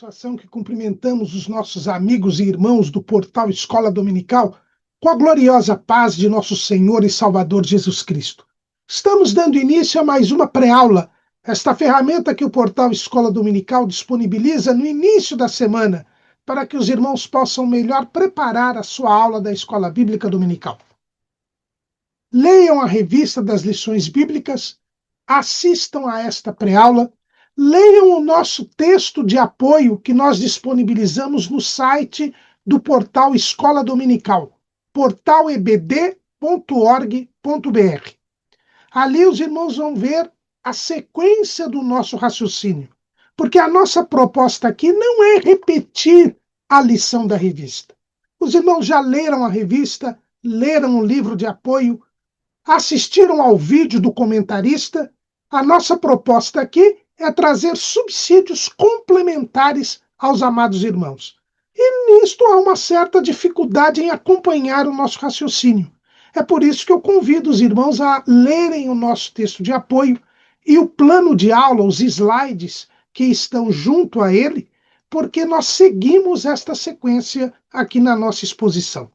satisfação que cumprimentamos os nossos amigos e irmãos do portal Escola Dominical com a gloriosa paz de nosso Senhor e Salvador Jesus Cristo. Estamos dando início a mais uma pré-aula, esta ferramenta que o portal Escola Dominical disponibiliza no início da semana, para que os irmãos possam melhor preparar a sua aula da Escola Bíblica Dominical. Leiam a revista das lições bíblicas, assistam a esta pré-aula, leiam o nosso texto de apoio que nós disponibilizamos no site do portal Escola Dominical, portalebd.org.br. Ali os irmãos vão ver a sequência do nosso raciocínio, porque a nossa proposta aqui não é repetir a lição da revista. Os irmãos já leram a revista, leram o livro de apoio, assistiram ao vídeo do comentarista. A nossa proposta aqui é trazer subsídios complementares aos amados irmãos. E nisto há uma certa dificuldade em acompanhar o nosso raciocínio. É por isso que eu convido os irmãos a lerem o nosso texto de apoio e o plano de aula, os slides que estão junto a ele, porque nós seguimos esta sequência aqui na nossa exposição.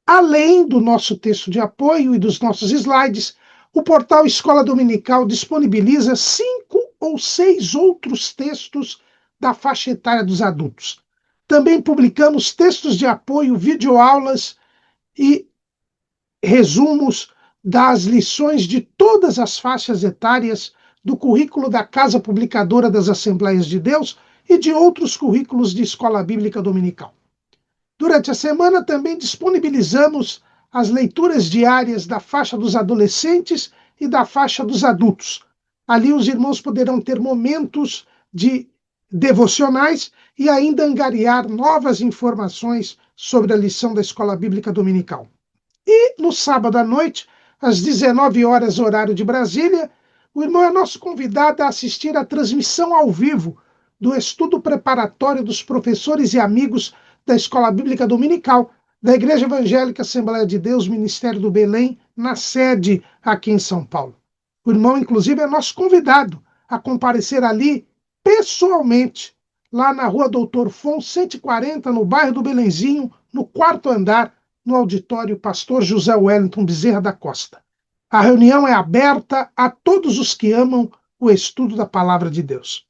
Além do nosso texto de apoio e dos nossos slides, o portal Escola Dominical disponibiliza 5 ou 6 outros textos da faixa etária dos adultos. Também publicamos textos de apoio, videoaulas e resumos das lições de todas as faixas etárias do currículo da Casa Publicadora das Assembleias de Deus e de outros currículos de Escola Bíblica Dominical. Durante a semana também disponibilizamos as leituras diárias da faixa dos adolescentes e da faixa dos adultos. Ali os irmãos poderão ter momentos de devocionais e ainda angariar novas informações sobre a lição da Escola Bíblica Dominical. E no sábado à noite, às 19 horas, horário de Brasília, o irmão é nosso convidado a assistir à transmissão ao vivo do estudo preparatório dos professores e amigos da Escola Bíblica Dominical, da Igreja Evangélica Assembleia de Deus, Ministério do Belém, na sede aqui em São Paulo. O irmão, inclusive, é nosso convidado a comparecer ali pessoalmente, lá na rua Doutor Fon, 140, no bairro do Belenzinho, no 4º andar, no auditório Pastor José Wellington Bezerra da Costa. A reunião é aberta a todos os que amam o estudo da Palavra de Deus.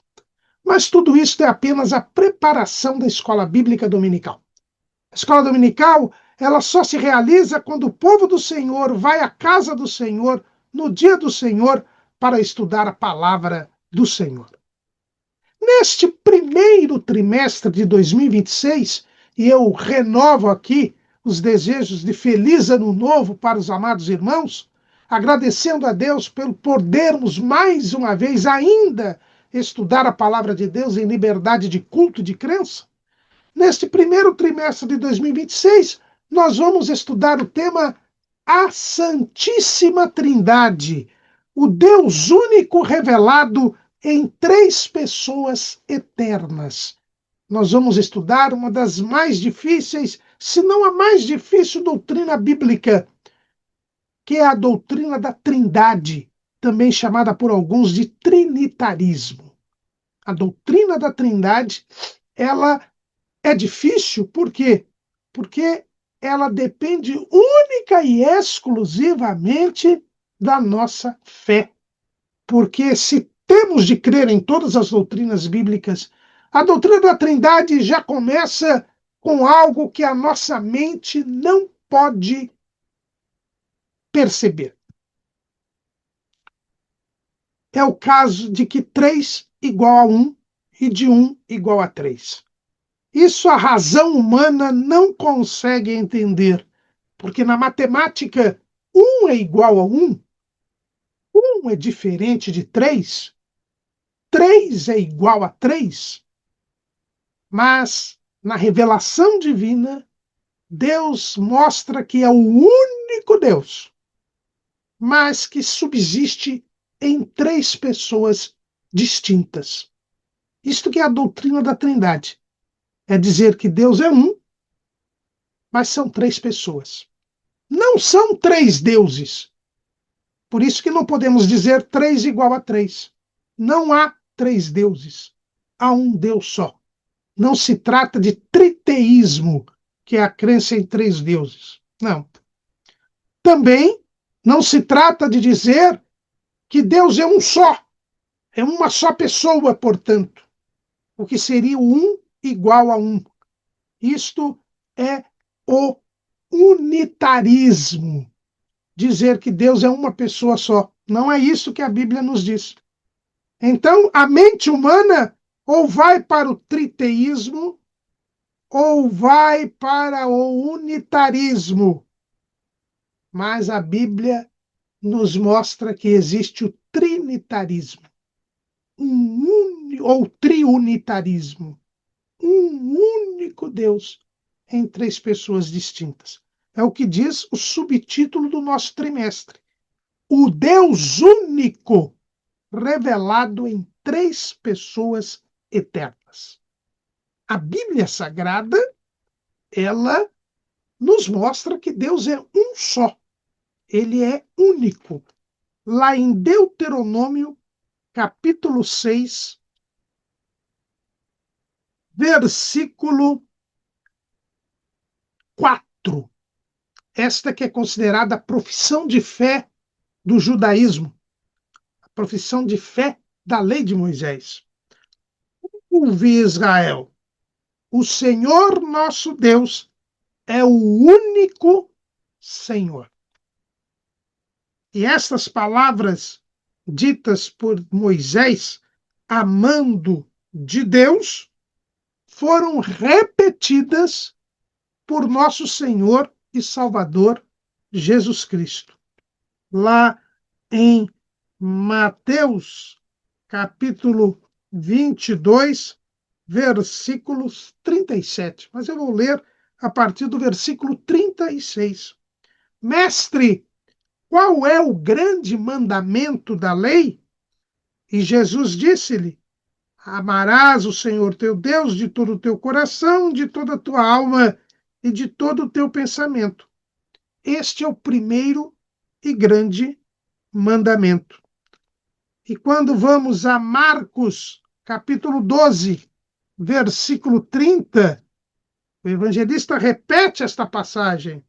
Mas tudo isso é apenas a preparação da Escola Bíblica Dominical. A Escola Dominical, ela só se realiza quando o povo do Senhor vai à casa do Senhor, no dia do Senhor, para estudar a Palavra do Senhor. Neste primeiro trimestre de 2026, e eu renovo aqui os desejos de feliz ano novo para os amados irmãos, agradecendo a Deus por podermos mais uma vez ainda estudar a palavra de Deus em liberdade de culto e de crença. Neste primeiro trimestre de 2026, nós vamos estudar o tema A Santíssima Trindade, o Deus único revelado em 3 pessoas eternas. Nós vamos estudar uma das mais difíceis, se não a mais difícil doutrina bíblica, que é a doutrina da Trindade, também chamada por alguns de trinitarismo. A doutrina da Trindade, ela é difícil, por quê? Porque ela depende única e exclusivamente da nossa fé. Porque se temos de crer em todas as doutrinas bíblicas, a doutrina da Trindade já começa com algo que a nossa mente não pode perceber. É o caso de que 3 igual a 1 e de 1 igual a 3. Isso a razão humana não consegue entender, porque na matemática 1 é igual a 1, 1 é diferente de 3, 3 é igual a 3, mas na revelação divina, Deus mostra que é o único Deus, mas que subsiste em 3 pessoas distintas. Isto que é a doutrina da Trindade. É dizer que Deus é um, mas são 3 pessoas. Não são 3 deuses. Por isso que não podemos dizer 3 igual a 3. Não há 3 deuses. Há um Deus só. Não se trata de triteísmo, que é a crença em três deuses. Não. Também não se trata de dizer que Deus é um só, é uma só pessoa, portanto, o que seria o um igual a um. Isto é o unitarismo, dizer que Deus é uma pessoa só. Não é isso que a Bíblia nos diz. Então, a mente humana ou vai para o triteísmo ou vai para o unitarismo. Mas a Bíblia nos mostra que existe o trinitarismo, ou triunitarismo, um único Deus em três pessoas distintas. É o que diz o subtítulo do nosso trimestre. O Deus único, revelado em três pessoas eternas. A Bíblia Sagrada, ela nos mostra que Deus é um só. Ele é único. Lá em Deuteronômio, capítulo 6, versículo 4. Esta que é considerada a profissão de fé do judaísmo, a profissão de fé da lei de Moisés. Ouvi, Israel, o Senhor nosso Deus é o único Senhor. E estas palavras ditas por Moisés, amando de Deus, foram repetidas por nosso Senhor e Salvador Jesus Cristo. Lá em Mateus, capítulo 22, versículos 37. Mas eu vou ler a partir do versículo 36. Mestre, qual é o grande mandamento da lei? E Jesus disse-lhe: amarás o Senhor teu Deus de todo o teu coração, de toda a tua alma e de todo o teu pensamento. Este é o primeiro e grande mandamento. E quando vamos a Marcos, capítulo 12, versículo 30, o evangelista repete esta passagem.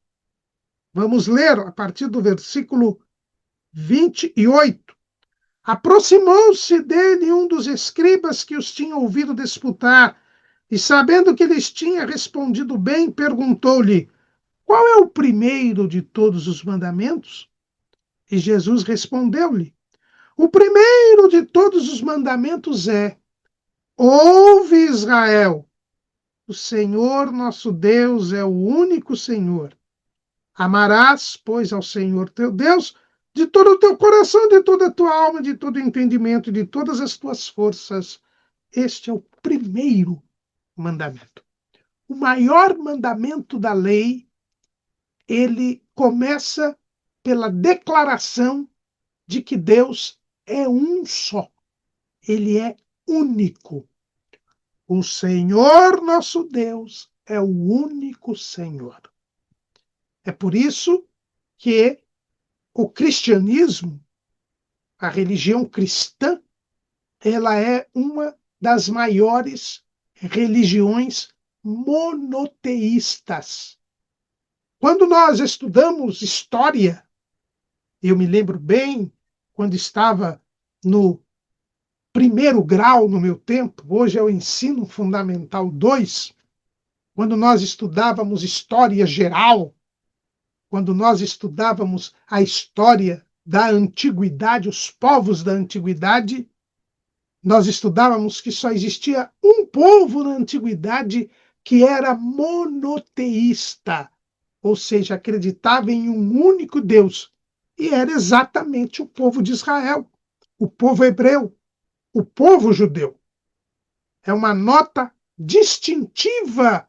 Vamos ler a partir do versículo 28. Aproximou-se dele um dos escribas que os tinha ouvido disputar, e sabendo que lhes tinha respondido bem, perguntou-lhe: qual é o primeiro de todos os mandamentos? E Jesus respondeu-lhe: o primeiro de todos os mandamentos é: ouve, Israel, o Senhor nosso Deus é o único Senhor. Amarás, pois, ao Senhor teu Deus de todo o teu coração, de toda a tua alma, de todo o entendimento, de todas as tuas forças. Este é o primeiro mandamento. O maior mandamento da lei, ele começa pela declaração de que Deus é um só. Ele é único. O Senhor nosso Deus é o único Senhor. É por isso que o cristianismo, a religião cristã, ela é uma das maiores religiões monoteístas. Quando nós estudamos história, eu me lembro bem, quando estava no primeiro grau no meu tempo, hoje é o ensino fundamental 2, quando nós estudávamos história geral, quando nós estudávamos a história da antiguidade, os povos da antiguidade, nós estudávamos que só existia um povo na antiguidade que era monoteísta, ou seja, acreditava em um único Deus, e era exatamente o povo de Israel, o povo hebreu, o povo judeu. É uma nota distintiva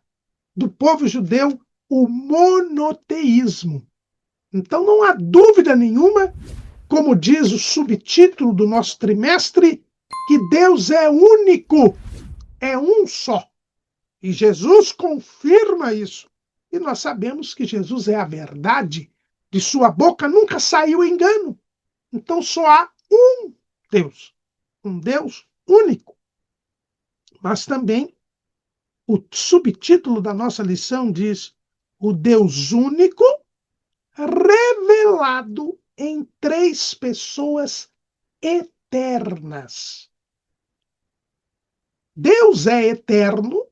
do povo judeu o monoteísmo. Então não há dúvida nenhuma, como diz o subtítulo do nosso trimestre, que Deus é único, é um só. E Jesus confirma isso. E nós sabemos que Jesus é a verdade, de sua boca nunca saiu engano. Então só há um Deus único. Mas também O subtítulo da nossa lição diz: o Deus único revelado em três pessoas eternas. Deus é eterno,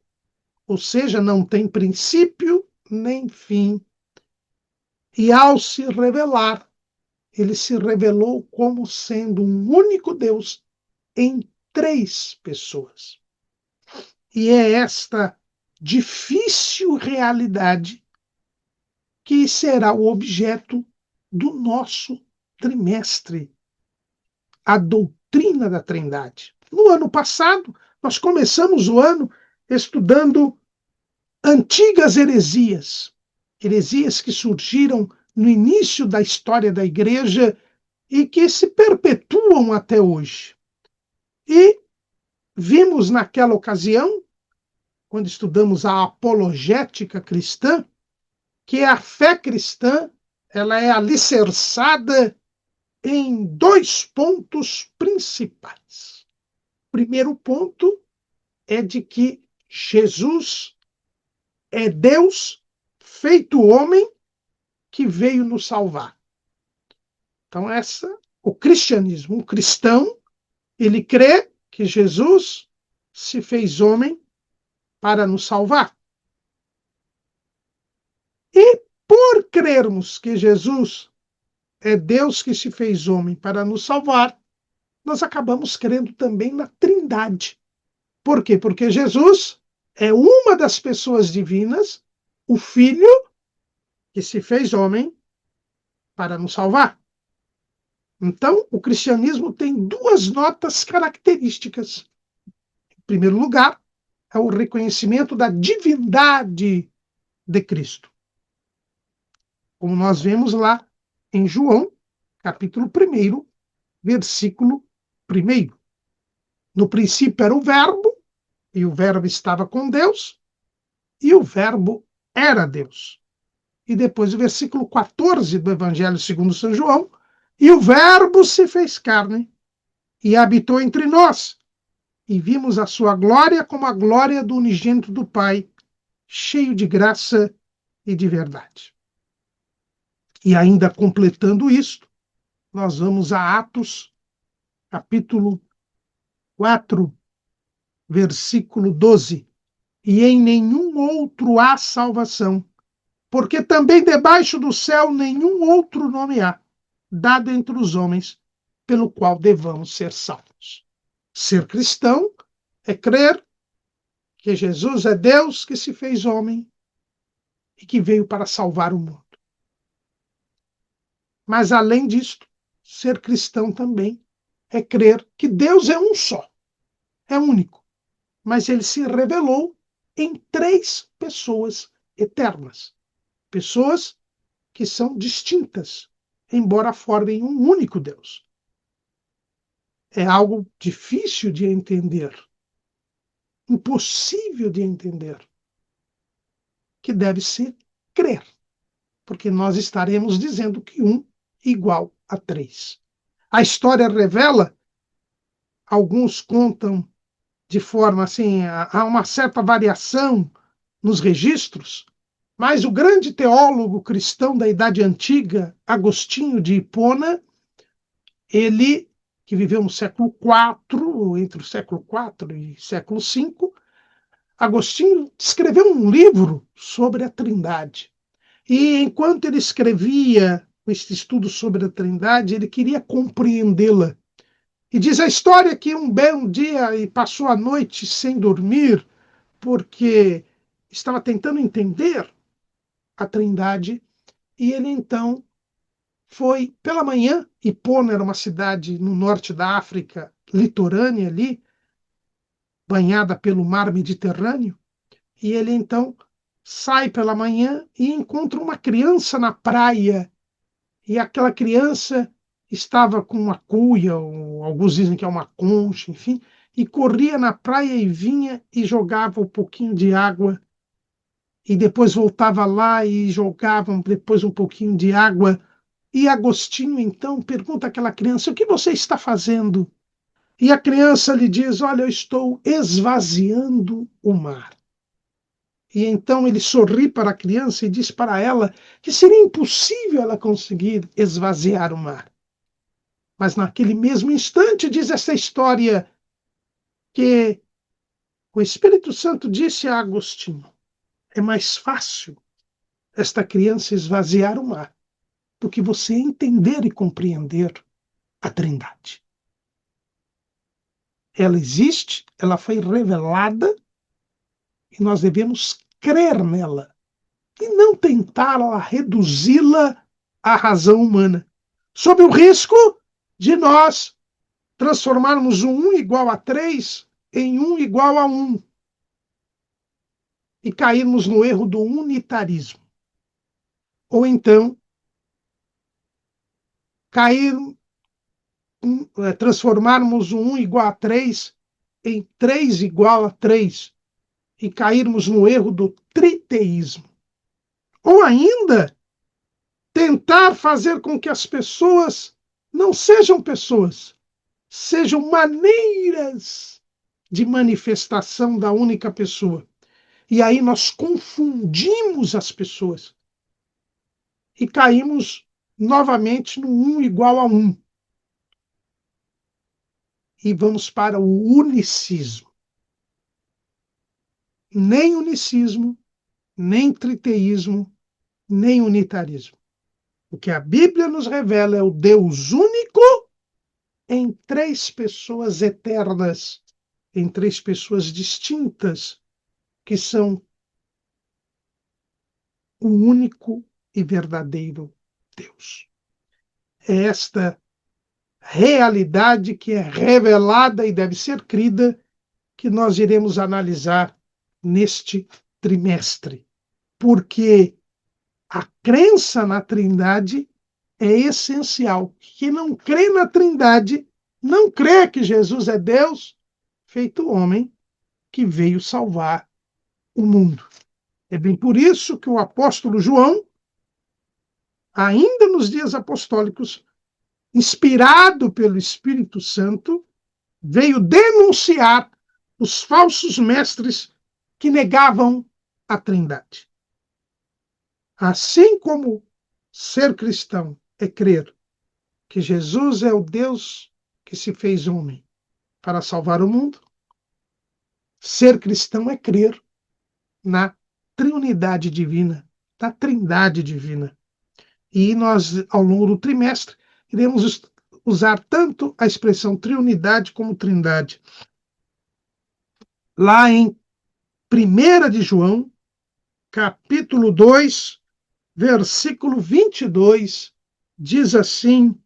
ou seja, não tem princípio nem fim. E ao se revelar, ele se revelou como sendo um único Deus em três pessoas. E é esta difícil realidade que será o objeto do nosso trimestre, a doutrina da Trindade. No ano passado, nós começamos o ano estudando antigas heresias, heresias que surgiram no início da história da Igreja e que se perpetuam até hoje. E vimos naquela ocasião, quando estudamos a apologética cristã, que a fé cristã ela é alicerçada em dois pontos principais. O primeiro ponto é de que Jesus é Deus feito homem que veio nos salvar. Então, o cristianismo, o cristão, ele crê que Jesus se fez homem para nos salvar. E por crermos que Jesus é Deus que se fez homem para nos salvar, nós acabamos crendo também na Trindade. Por quê? Porque Jesus é uma das pessoas divinas, o Filho que se fez homem para nos salvar. Então, o cristianismo tem duas notas características. Em primeiro lugar, é o reconhecimento da divindade de Cristo. Como nós vemos lá em João, capítulo 1, versículo 1. No princípio era o Verbo, e o Verbo estava com Deus, e o Verbo era Deus. E depois o versículo 14 do Evangelho segundo São João, e o Verbo se fez carne e habitou entre nós, e vimos a sua glória como a glória do unigênito do Pai, cheio de graça e de verdade. E ainda completando isto, nós vamos a Atos, capítulo 4, versículo 12. E em nenhum outro há salvação, porque também debaixo do céu nenhum outro nome há, dado entre os homens, pelo qual devamos ser salvos. Ser cristão é crer que Jesus é Deus que se fez homem e que veio para salvar o mundo. Mas, além disto, ser cristão também é crer que Deus é um só, é único, mas ele se revelou em três pessoas eternas, pessoas que são distintas, embora formem um único Deus. É algo difícil de entender, impossível de entender, que deve ser crer, porque nós estaremos dizendo que 1 igual a 3. A história revela, alguns contam de forma assim, há uma certa variação nos registros, mas o grande teólogo cristão da Idade Antiga, Agostinho de Hipona, ele, que viveu no século IV, entre o século IV e século V, Agostinho escreveu um livro sobre a Trindade. E enquanto ele escrevia este estudo sobre a Trindade, ele queria compreendê-la. E diz a história que um belo dia e passou a noite sem dormir, porque estava tentando entender a Trindade, e ele então foi pela manhã. Hipona era uma cidade no norte da África, litorânea ali, banhada pelo mar Mediterrâneo, e ele então sai pela manhã e encontra uma criança na praia, e aquela criança estava com uma cuia, ou alguns dizem que é uma concha, enfim, e corria na praia e vinha e jogava um pouquinho de água, e depois voltava lá e jogava depois um pouquinho de água. E Agostinho então pergunta àquela criança: o que você está fazendo? E a criança lhe diz: olha, eu estou esvaziando o mar. E então ele sorri para a criança e diz para ela que seria impossível ela conseguir esvaziar o mar. Mas naquele mesmo instante, diz essa história, que o Espírito Santo disse a Agostinho: é mais fácil esta criança esvaziar o mar do que você entender e compreender a Trindade. Ela existe, ela foi revelada e nós devemos crer nela e não tentar reduzi-la à razão humana, sob o risco de nós transformarmos o 1 igual a 3 em 1 igual a 1 e cairmos no erro do unitarismo. Ou então, transformarmos o 1 igual a 3 em 3 igual a 3 e cairmos no erro do triteísmo. Ou ainda, tentar fazer com que as pessoas não sejam pessoas, sejam maneiras de manifestação da única pessoa. E aí nós confundimos as pessoas e caímos novamente no 1 igual a 1. E vamos para o unicismo. Nem unicismo, nem triteísmo, nem unitarismo. O que a Bíblia nos revela é o Deus único em 3 pessoas eternas, em 3 pessoas distintas, que são o único e verdadeiro Deus. É esta realidade que é revelada e deve ser crida que nós iremos analisar neste trimestre, porque a crença na Trindade é essencial. Quem não crê na Trindade não crê que Jesus é Deus feito homem que veio salvar o mundo. É bem por isso que o apóstolo João, ainda nos dias apostólicos, inspirado pelo Espírito Santo, veio denunciar os falsos mestres que negavam a Trindade. Assim como ser cristão é crer que Jesus é o Deus que se fez homem para salvar o mundo, ser cristão é crer na triunidade divina, na Trindade divina. E nós, ao longo do trimestre, iremos usar tanto a expressão triunidade como trindade. Lá em 1 de João, capítulo 2, versículo 22, diz assim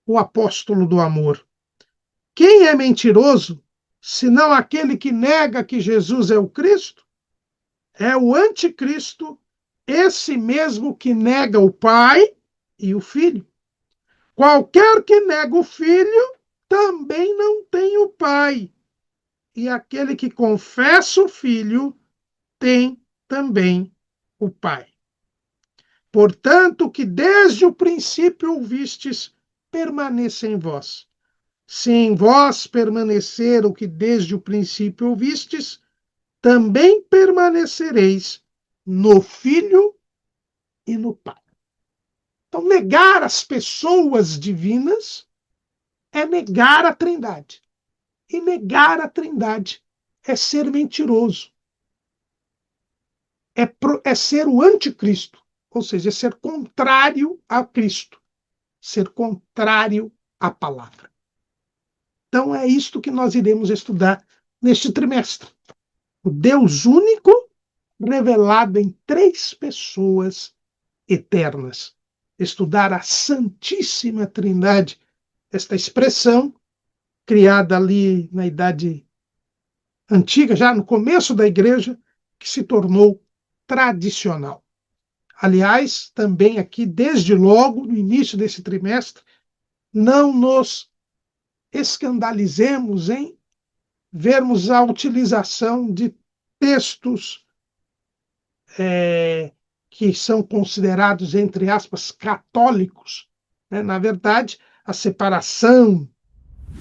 o apóstolo do amor: quem é mentiroso, senão aquele que nega que Jesus é o Cristo? É o anticristo, esse mesmo que nega o Pai e o Filho. Qualquer que nega o Filho também não tem o Pai. E aquele que confessa o Filho tem também o Pai. Portanto, o que desde o princípio ouvistes, permaneça em vós. Se em vós permanecer o que desde o princípio ouvistes, também permanecereis no Filho e no Pai. Então, negar as pessoas divinas é negar a Trindade. E negar a Trindade é ser mentiroso. É ser o anticristo, ou seja, é ser contrário a Cristo, ser contrário à palavra. Então é isto que nós iremos estudar neste trimestre. O Deus único revelado em 3 pessoas eternas. Estudar a Santíssima Trindade, esta expressão criada ali na Idade Antiga, já no começo da Igreja, que se tornou tradicional. Aliás, também aqui, desde logo, no início desse trimestre, não nos escandalizemos em vermos a utilização de textos que são considerados, entre aspas, católicos. Na verdade, a separação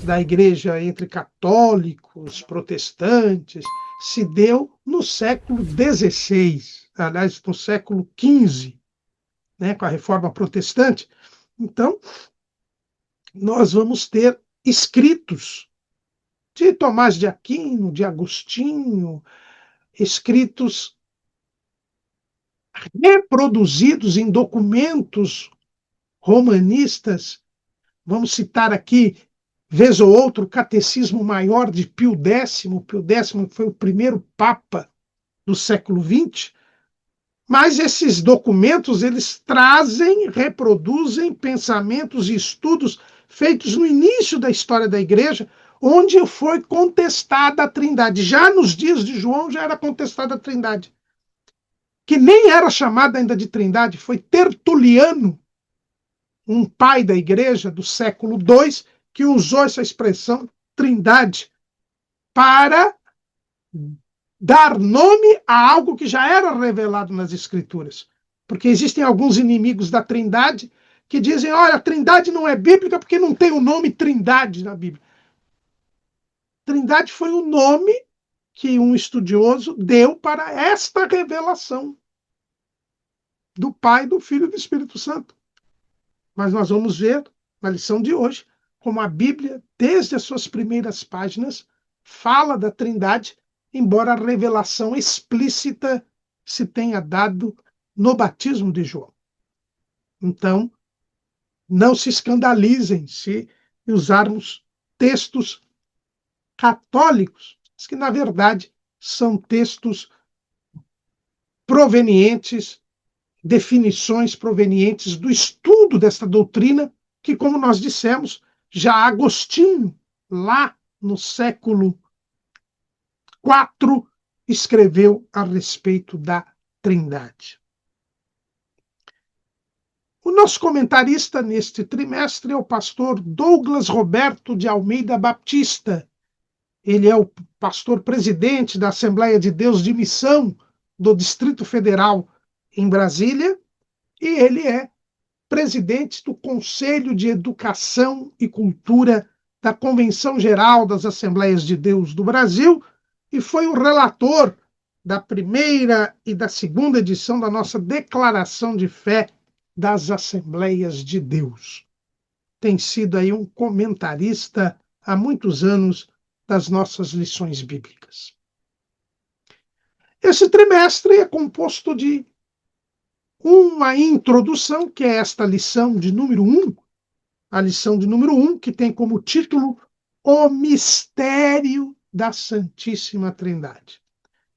da igreja entre católicos, protestantes, se deu no século XVI, aliás, no século XV, né, com a Reforma Protestante. Então, nós vamos ter escritos de Tomás de Aquino, de Agostinho, escritos reproduzidos em documentos romanistas. Vamos citar aqui, vez ou outra, o Catecismo Maior de Pio X. Pio X foi o primeiro Papa do século XX. Mas esses documentos, eles trazem, reproduzem pensamentos e estudos feitos no início da história da Igreja, onde foi contestada a Trindade. Já nos dias de João já era contestada a Trindade, que nem era chamada ainda de Trindade, foi Tertuliano, um pai da Igreja do século II, que usou essa expressão Trindade para dar nome a algo que já era revelado nas Escrituras. Porque existem alguns inimigos da Trindade que dizem, olha, a Trindade não é bíblica porque não tem o nome Trindade na Bíblia. Trindade foi o nome que um estudioso deu para esta revelação do Pai, do Filho e do Espírito Santo. Mas nós vamos ver na lição de hoje como a Bíblia, desde as suas primeiras páginas, fala da Trindade, embora a revelação explícita se tenha dado no batismo de João. Então, não se escandalizem se usarmos textos católicos, que na verdade são textos provenientes, definições provenientes do estudo desta doutrina, que, como nós dissemos, já Agostinho, lá no século IV, escreveu a respeito da Trindade. O nosso comentarista neste trimestre é o pastor Douglas Roberto de Almeida Baptista. Ele é o pastor presidente da Assembleia de Deus de Missão do Distrito Federal em Brasília, e ele é presidente do Conselho de Educação e Cultura da Convenção Geral das Assembleias de Deus do Brasil e foi o relator da primeira e da segunda edição da nossa Declaração de Fé das Assembleias de Deus. Tem sido aí um comentarista há muitos anos das nossas lições bíblicas. Esse trimestre é composto de uma introdução, que é esta lição de número 1, a lição de número 1, que tem como título O Mistério da Santíssima Trindade.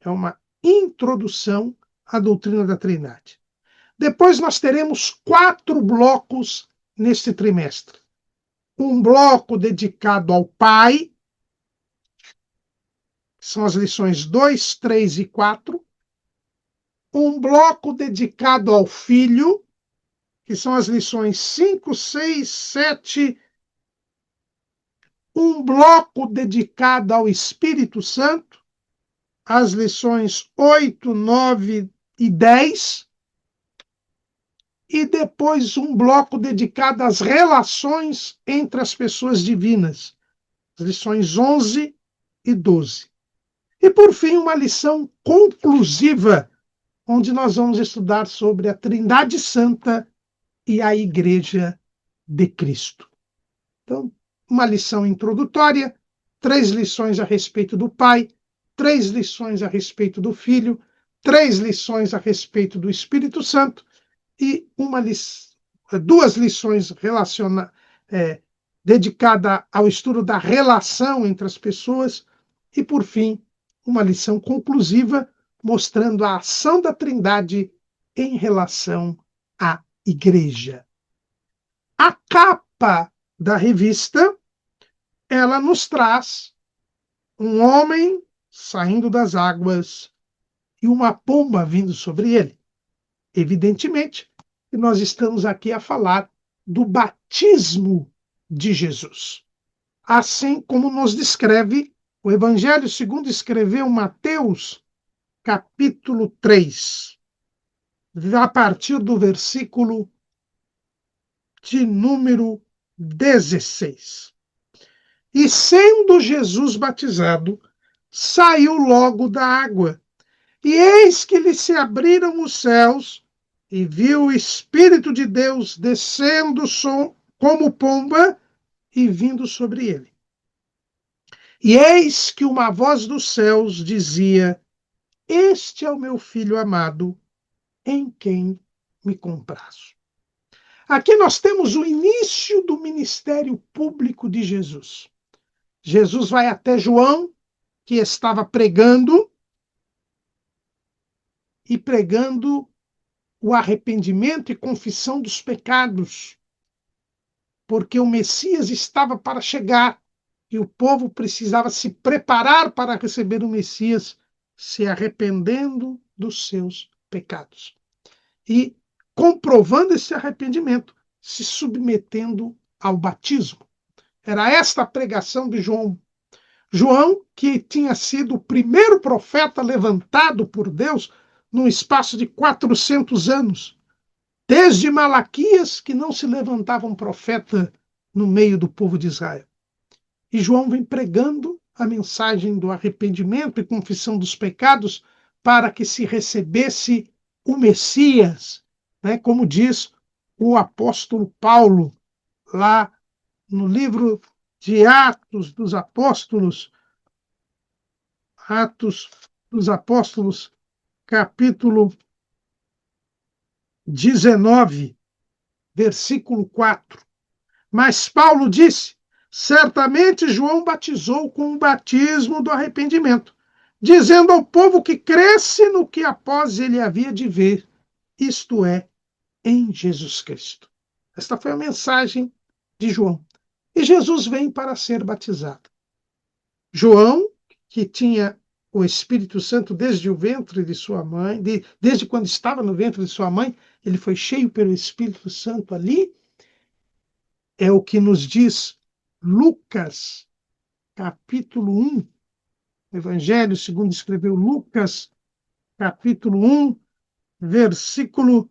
É uma introdução à doutrina da Trindade. Depois nós teremos 4 blocos neste trimestre. Um bloco dedicado ao Pai, que são as lições 2, 3 e 4. Um bloco dedicado ao Filho, que são as lições 5, 6, 7. Um bloco dedicado ao Espírito Santo, as lições 8, 9 e 10. E depois um bloco dedicado às relações entre as pessoas divinas, as lições 11 e 12. E, por fim, uma lição conclusiva, onde nós vamos estudar sobre a Trindade Santa e a Igreja de Cristo. Então, uma lição introdutória, 3 lições a respeito do Pai, 3 lições a respeito do Filho, 3 lições a respeito do Espírito Santo e 2 lições dedicada ao estudo da relação entre as pessoas e, por fim, uma lição conclusiva mostrando a ação da Trindade em relação à Igreja. A capa da revista, ela nos traz um homem saindo das águas e uma pomba vindo sobre ele. Evidentemente, nós estamos aqui a falar do batismo de Jesus. Assim como nos descreve o Evangelho segundo escreveu Mateus, capítulo 3, a partir do versículo de número 16. E sendo Jesus batizado, saiu logo da água. E eis que lhe se abriram os céus, e viu o Espírito de Deus descendo como pomba e vindo sobre ele. E eis que uma voz dos céus dizia: Este é o meu filho amado, em quem me comprazo. Aqui nós temos o início do ministério público de Jesus. Jesus vai até João, que estava pregando, e pregando o arrependimento e confissão dos pecados, porque o Messias estava para chegar e o povo precisava se preparar para receber o Messias, se arrependendo dos seus pecados. E comprovando esse arrependimento, se submetendo ao batismo. Era esta a pregação de João. João, que tinha sido o primeiro profeta levantado por Deus num espaço de 400 anos. Desde Malaquias, que não se levantava um profeta no meio do povo de Israel. E João vem pregando a mensagem do arrependimento e confissão dos pecados para que se recebesse o Messias, né? Como diz o apóstolo Paulo, lá no livro de Atos dos Apóstolos, capítulo 19, versículo 4. Mas Paulo disse: certamente João batizou com o batismo do arrependimento, dizendo ao povo que cresce no que após ele havia de ver, isto é, em Jesus Cristo. Esta foi a mensagem de João. E Jesus vem para ser batizado. João, que tinha o Espírito Santo desde o ventre de sua mãe, desde quando estava no ventre de sua mãe, ele foi cheio pelo Espírito Santo ali. É o que nos diz Lucas, capítulo 1, Evangelho segundo escreveu Lucas, capítulo 1, versículo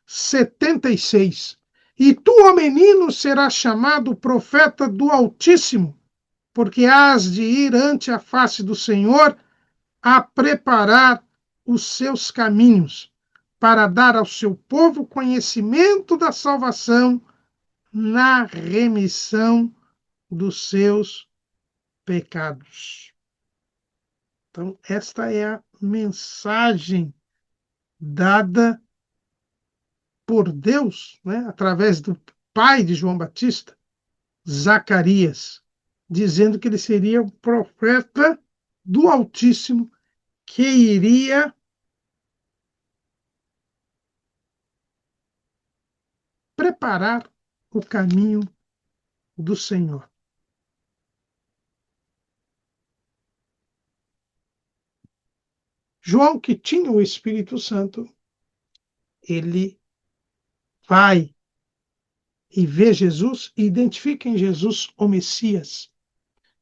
76. E tu, ó menino, serás chamado profeta do Altíssimo, porque hás de ir ante a face do Senhor a preparar os seus caminhos, para dar ao seu povo conhecimento da salvação na remissão dos seus pecados. Então, esta é a mensagem dada por Deus, né, através do pai de João Batista, Zacarias, dizendo que ele seria o profeta do Altíssimo que iria preparar o caminho do Senhor. João, que tinha o Espírito Santo, ele vai e vê Jesus e identifica em Jesus o Messias.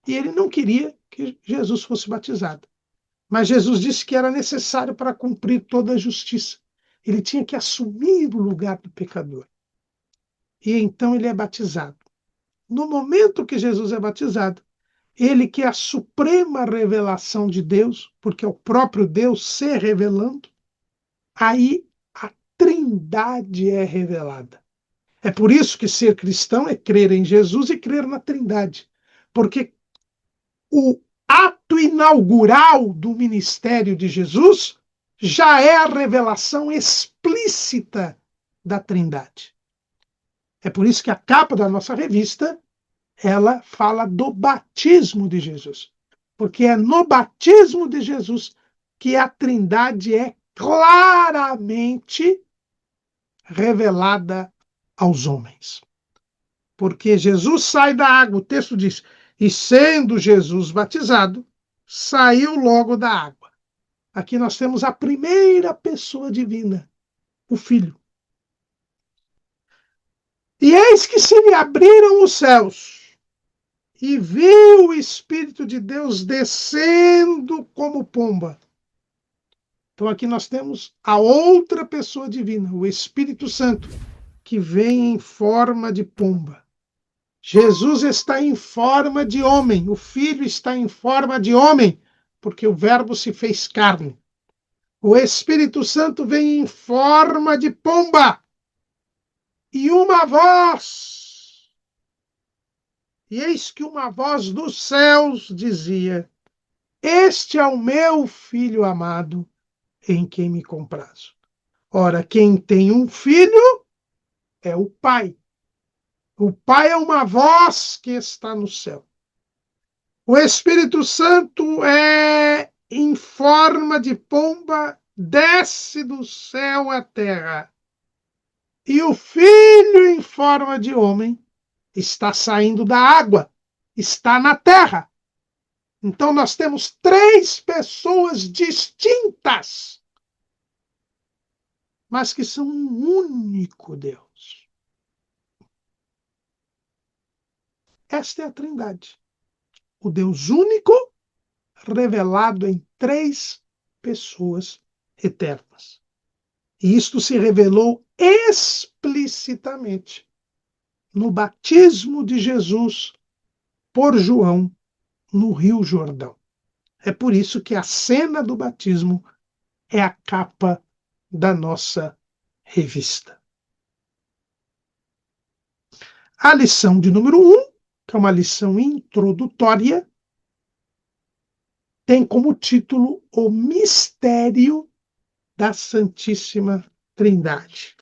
E ele não queria que Jesus fosse batizado. Mas Jesus disse que era necessário para cumprir toda a justiça. Ele tinha que assumir o lugar do pecador. E então ele é batizado. No momento que Jesus é batizado, ele, que é a suprema revelação de Deus, porque é o próprio Deus se revelando, aí a Trindade é revelada. É por isso que ser cristão é crer em Jesus e crer na Trindade. Porque o ato inaugural do ministério de Jesus já é a revelação explícita da Trindade. É por isso que a capa da nossa revista, ela fala do batismo de Jesus. Porque é no batismo de Jesus que a Trindade é claramente revelada aos homens. Porque Jesus sai da água, o texto diz, e sendo Jesus batizado, saiu logo da água. Aqui nós temos a primeira pessoa divina, o Filho. E eis que se lhe abriram os céus, e viu o Espírito de Deus descendo como pomba. Então aqui nós temos a outra pessoa divina, o Espírito Santo, que vem em forma de pomba. Jesus está em forma de homem, o Filho está em forma de homem, porque o Verbo se fez carne. O Espírito Santo vem em forma de pomba. E uma voz, e eis que uma voz dos céus dizia: Este é o meu Filho amado, em quem me comprazo. Ora, quem tem um filho é o Pai. O Pai é uma voz que está no céu. O Espírito Santo é em forma de pomba, desce do céu à terra. E o Filho, em forma de homem, está saindo da água, está na terra. Então nós temos três pessoas distintas, mas que são um único Deus. Esta é a Trindade. O Deus único, revelado em três pessoas eternas. E isto se revelou explicitamente no batismo de Jesus por João no Rio Jordão. É por isso que a cena do batismo é a capa da nossa revista. A lição de número 1, que é uma lição introdutória, tem como título O Mistério da Santíssima Trindade.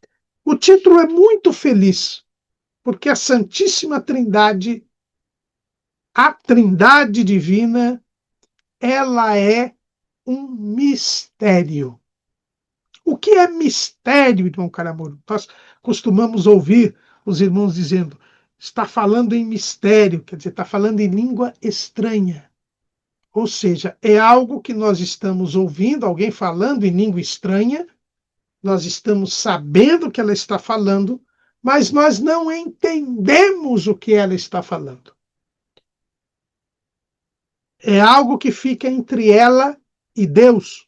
O título é muito feliz, porque a Santíssima Trindade, a Trindade Divina, ela é um mistério. O que é mistério, irmão Caramuru? Nós costumamos ouvir os irmãos dizendo, está falando em mistério, quer dizer, está falando em língua estranha. Ou seja, é algo que nós estamos ouvindo, alguém falando em língua estranha, nós estamos sabendo que ela está falando, mas nós não entendemos o que ela está falando. É algo que fica entre ela e Deus.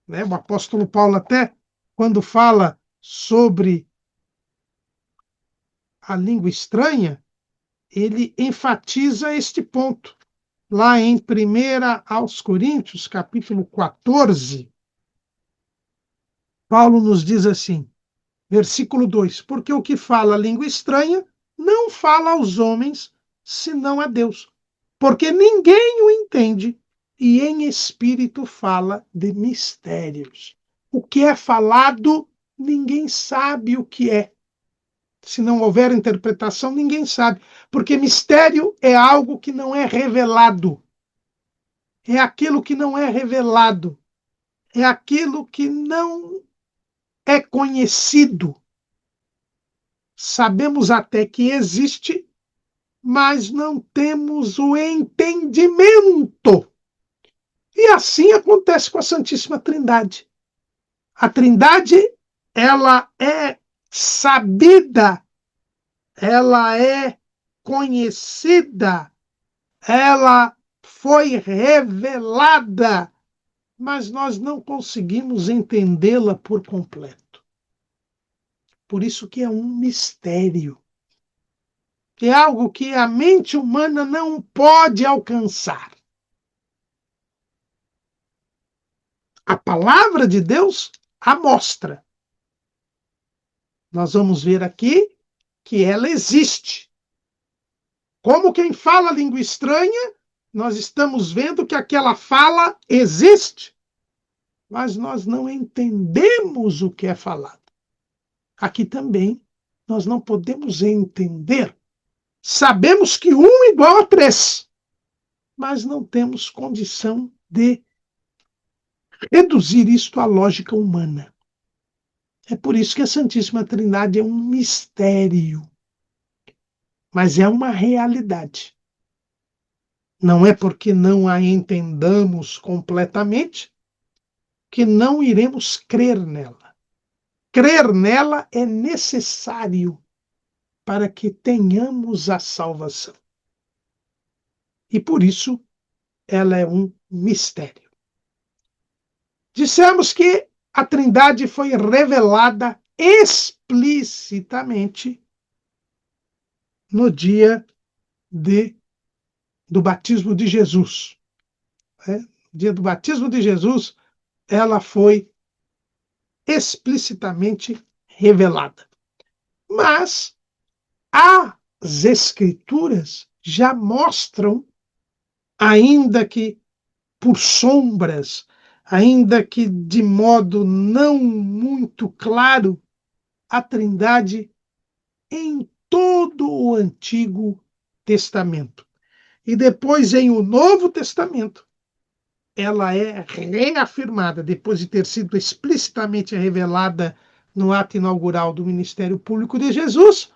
Né? O apóstolo Paulo até, quando fala sobre a língua estranha, ele enfatiza este ponto. Lá em 1 aos Coríntios, capítulo 14, Paulo nos diz assim, versículo 2, porque o que fala a língua estranha não fala aos homens, senão a Deus, porque ninguém o entende, e em espírito fala de mistérios. O que é falado, ninguém sabe o que é. Se não houver interpretação, ninguém sabe, porque mistério é algo que não é revelado. É aquilo que não é revelado. É aquilo que não é conhecido. Sabemos até que existe, mas não temos o entendimento. E assim acontece com a Santíssima Trindade. A Trindade, ela é sabida, ela é conhecida, ela foi revelada, mas nós não conseguimos entendê-la por completo. Por isso que é um mistério. É algo que a mente humana não pode alcançar. A palavra de Deus a mostra. Nós vamos ver aqui que ela existe. Como quem fala língua estranha, nós estamos vendo que aquela fala existe, mas nós não entendemos o que é falado. Aqui também nós não podemos entender. Sabemos que 1 = 3, mas não temos condição de reduzir isto à lógica humana. É por isso que a Santíssima Trindade é um mistério, mas é uma realidade. Não é porque não a entendamos completamente que não iremos crer nela. Crer nela é necessário para que tenhamos a salvação. E por isso ela é um mistério. Dissemos que a Trindade foi revelada explicitamente no dia do batismo de Jesus. Né? No dia do batismo de Jesus, ela foi explicitamente revelada. Mas as Escrituras já mostram, ainda que por sombras, ainda que de modo não muito claro, a Trindade em todo o Antigo Testamento. E depois, em o Novo Testamento, ela é reafirmada, depois de ter sido explicitamente revelada no ato inaugural do ministério público de Jesus.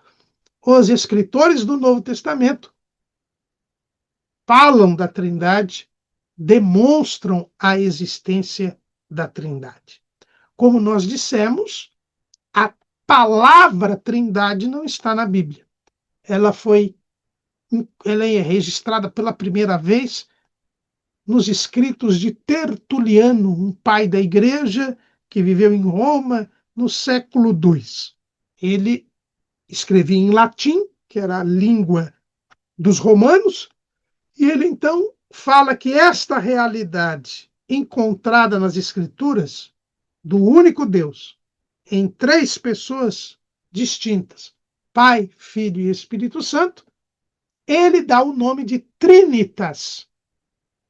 Os escritores do Novo Testamento falam da Trindade, demonstram a existência da Trindade. Como nós dissemos, a palavra Trindade não está na Bíblia. Ela é registrada pela primeira vez nos escritos de Tertuliano, um pai da igreja que viveu em Roma no século II. Ele escrevia em latim, que era a língua dos romanos, e ele então fala que esta realidade encontrada nas escrituras do único Deus em três pessoas distintas, Pai, Filho e Espírito Santo, ele dá o nome de Trinitas,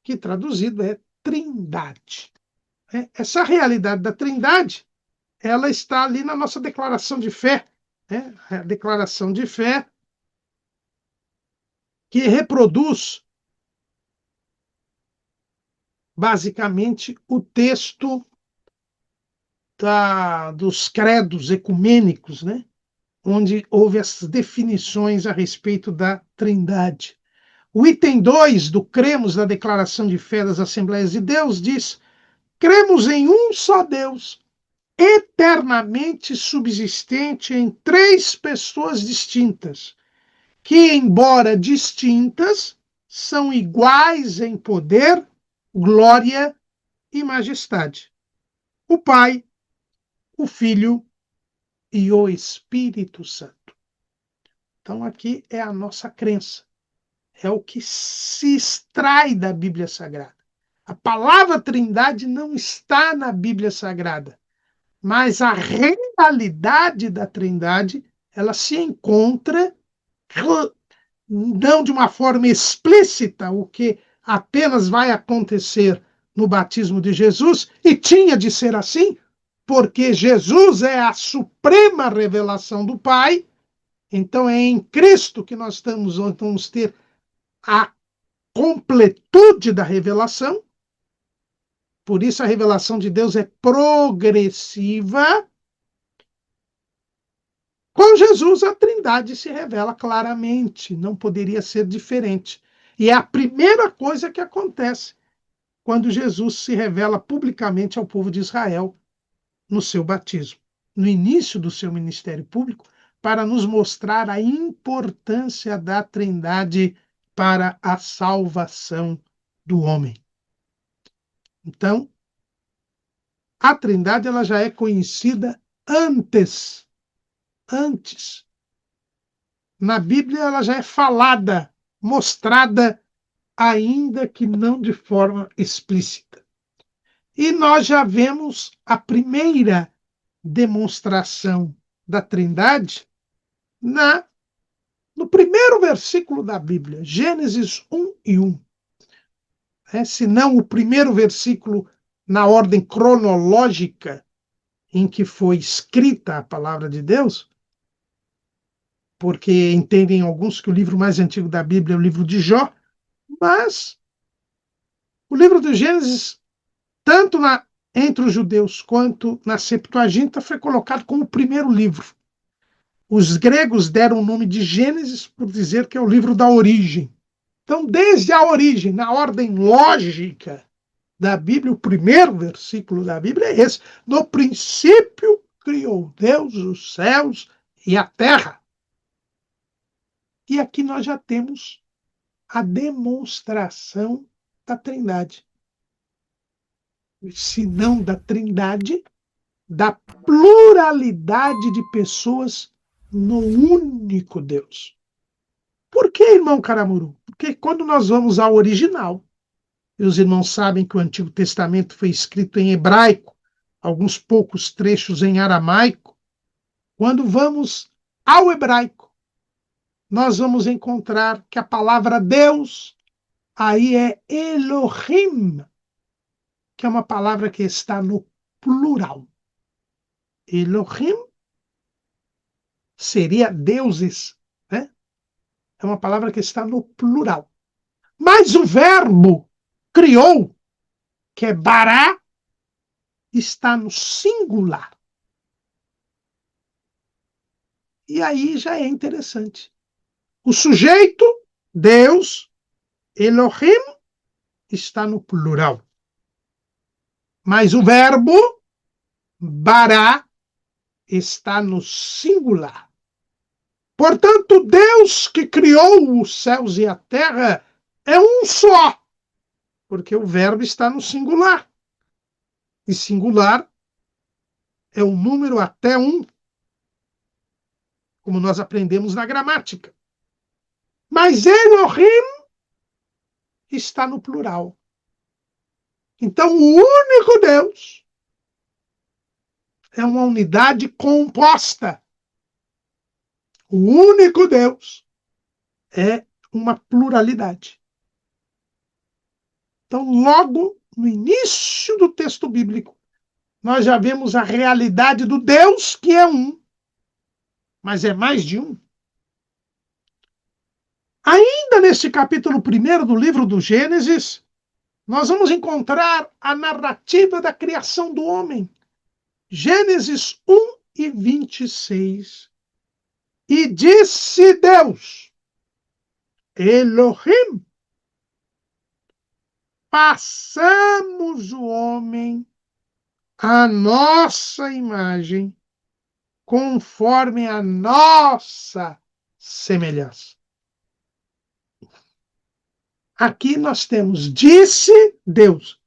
que traduzido é Trindade. Essa realidade da Trindade, ela está ali na nossa declaração de fé, né? A declaração de fé que reproduz basicamente o texto dos credos ecumênicos, né? Onde houve as definições a respeito da Trindade. O item 2 do Cremos da Declaração de Fé das Assembleias de Deus diz: cremos em um só Deus, eternamente subsistente em três pessoas distintas, que, embora distintas, são iguais em poder, glória e majestade. O Pai, o Filho e o Espírito Santo. Então, aqui é a nossa crença. É o que se extrai da Bíblia Sagrada. A palavra Trindade não está na Bíblia Sagrada, mas a realidade da Trindade, ela se encontra não de uma forma explícita, o que apenas vai acontecer no batismo de Jesus, e tinha de ser assim, porque Jesus é a suprema revelação do Pai, então é em Cristo que nós vamos ter a completude da revelação, por isso a revelação de Deus é progressiva. Com Jesus, a Trindade se revela claramente, não poderia ser diferente. E é a primeira coisa que acontece quando Jesus se revela publicamente ao povo de Israel no seu batismo, no início do seu ministério público, para nos mostrar a importância da Trindade para a salvação do homem. Então, a Trindade ela já é conhecida antes. Na Bíblia ela já é falada, mostrada, ainda que não de forma explícita. E nós já vemos a primeira demonstração da Trindade no primeiro versículo da Bíblia, Gênesis 1:1. Se não o primeiro versículo na ordem cronológica em que foi escrita a palavra de Deus, porque entendem alguns que o livro mais antigo da Bíblia é o livro de Jó, mas o livro do Gênesis, tanto entre os judeus quanto na Septuaginta, foi colocado como o primeiro livro. Os gregos deram o nome de Gênesis por dizer que é o livro da origem. Então, desde a origem, na ordem lógica da Bíblia, o primeiro versículo da Bíblia é esse: no princípio criou Deus os céus e a terra. E aqui nós já temos a demonstração da Trindade. se não da Trindade, da pluralidade de pessoas no único Deus. Por que, irmão Caramuru? Porque quando nós vamos ao original, e os irmãos sabem que o Antigo Testamento foi escrito em hebraico, alguns poucos trechos em aramaico, quando vamos ao hebraico, nós vamos encontrar que a palavra Deus aí é Elohim, que é uma palavra que está no plural. Elohim seria deuses, né? É uma palavra que está no plural. Mas o verbo criou, que é bará, está no singular. E aí já é interessante. O sujeito, Deus, Elohim, está no plural. Mas o verbo, bará, está no singular. Portanto, Deus que criou os céus e a terra é um só, porque o verbo está no singular. E singular é o número até um, como nós aprendemos na gramática. Mas Elohim está no plural. Então, o único Deus é uma unidade composta. O único Deus é uma pluralidade. Então, logo no início do texto bíblico, nós já vemos a realidade do Deus que é um, mas é mais de um. Ainda neste capítulo 1 do livro do Gênesis, nós vamos encontrar a narrativa da criação do homem. Gênesis 1 e 26. E disse Deus, Elohim, façamos o homem à nossa imagem, conforme a nossa semelhança. Aqui nós temos, disse Deus.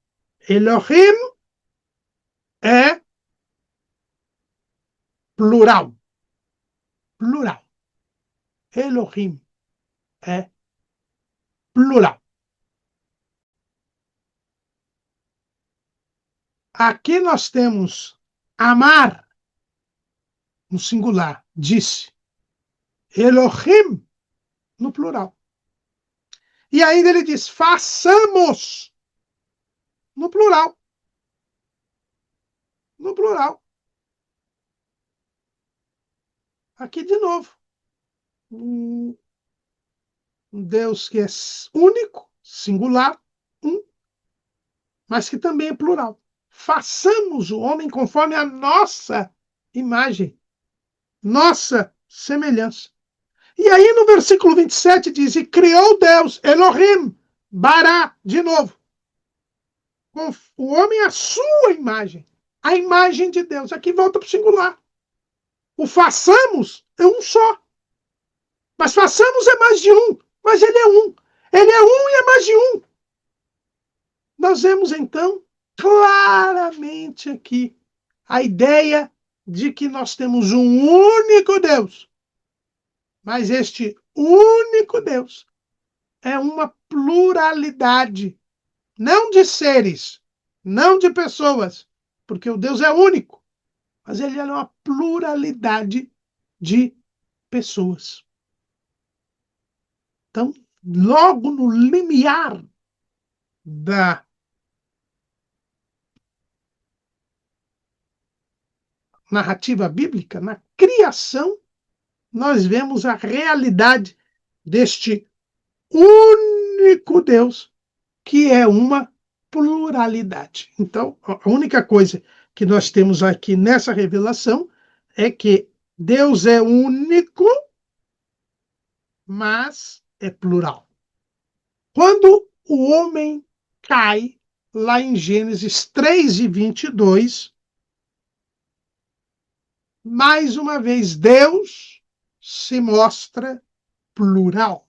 Elohim é plural. Plural. Elohim é plural. Aqui nós temos amar, no singular, disse. Elohim, no plural. E ainda ele diz, façamos, no plural. No plural. Aqui de novo. Um Deus que é único, singular, um, mas que também é plural. Façamos o homem conforme a nossa imagem, nossa semelhança. E aí no versículo 27 diz, e criou Deus, Elohim, Bará, de novo, com o homem à sua imagem, a imagem de Deus. Aqui volta para o singular. O façamos é um só. Mas façamos é mais de um. Mas ele é um. Ele é um e é mais de um. Nós vemos, então, claramente aqui a ideia de que nós temos um único Deus. Mas este único Deus é uma pluralidade, não de seres, não de pessoas, porque o Deus é único, mas ele é uma pluralidade de pessoas. Então, logo no limiar da narrativa bíblica, na criação, nós vemos a realidade deste único Deus, que é uma pluralidade. Então, a única coisa que nós temos aqui nessa revelação é que Deus é único, mas é plural. Quando o homem cai, lá em Gênesis 3 e 22, mais uma vez Deus se mostra plural.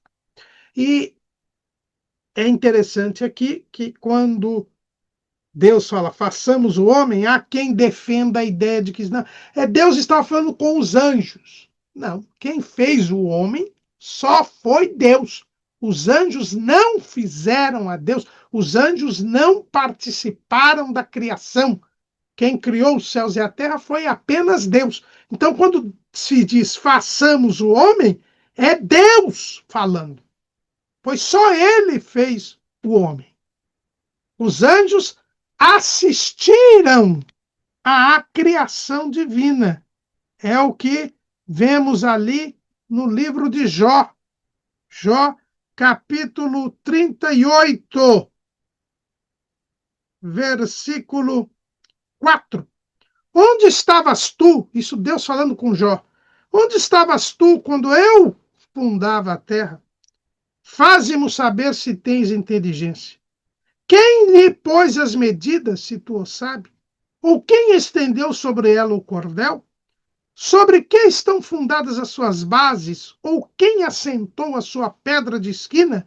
E é interessante aqui que quando Deus fala, façamos o homem, há quem defenda a ideia de que não, Deus estava falando com os anjos. Não, quem fez o homem só foi Deus. Os anjos não fizeram a Deus, os anjos não participaram da criação. Quem criou os céus e a terra foi apenas Deus. Então, quando se diz façamos o homem, é Deus falando, pois só ele fez o homem. Os anjos assistiram à criação divina. É o que vemos ali no livro de Jó. Jó, capítulo 38, versículo 4. Onde estavas tu? Isso Deus falando com Jó. Onde estavas tu quando eu fundava a terra? Faze-mo saber se tens inteligência. Quem lhe pôs as medidas, se tu o sabe? Ou quem estendeu sobre ela o cordel? Sobre que estão fundadas as suas bases? Ou quem assentou a sua pedra de esquina?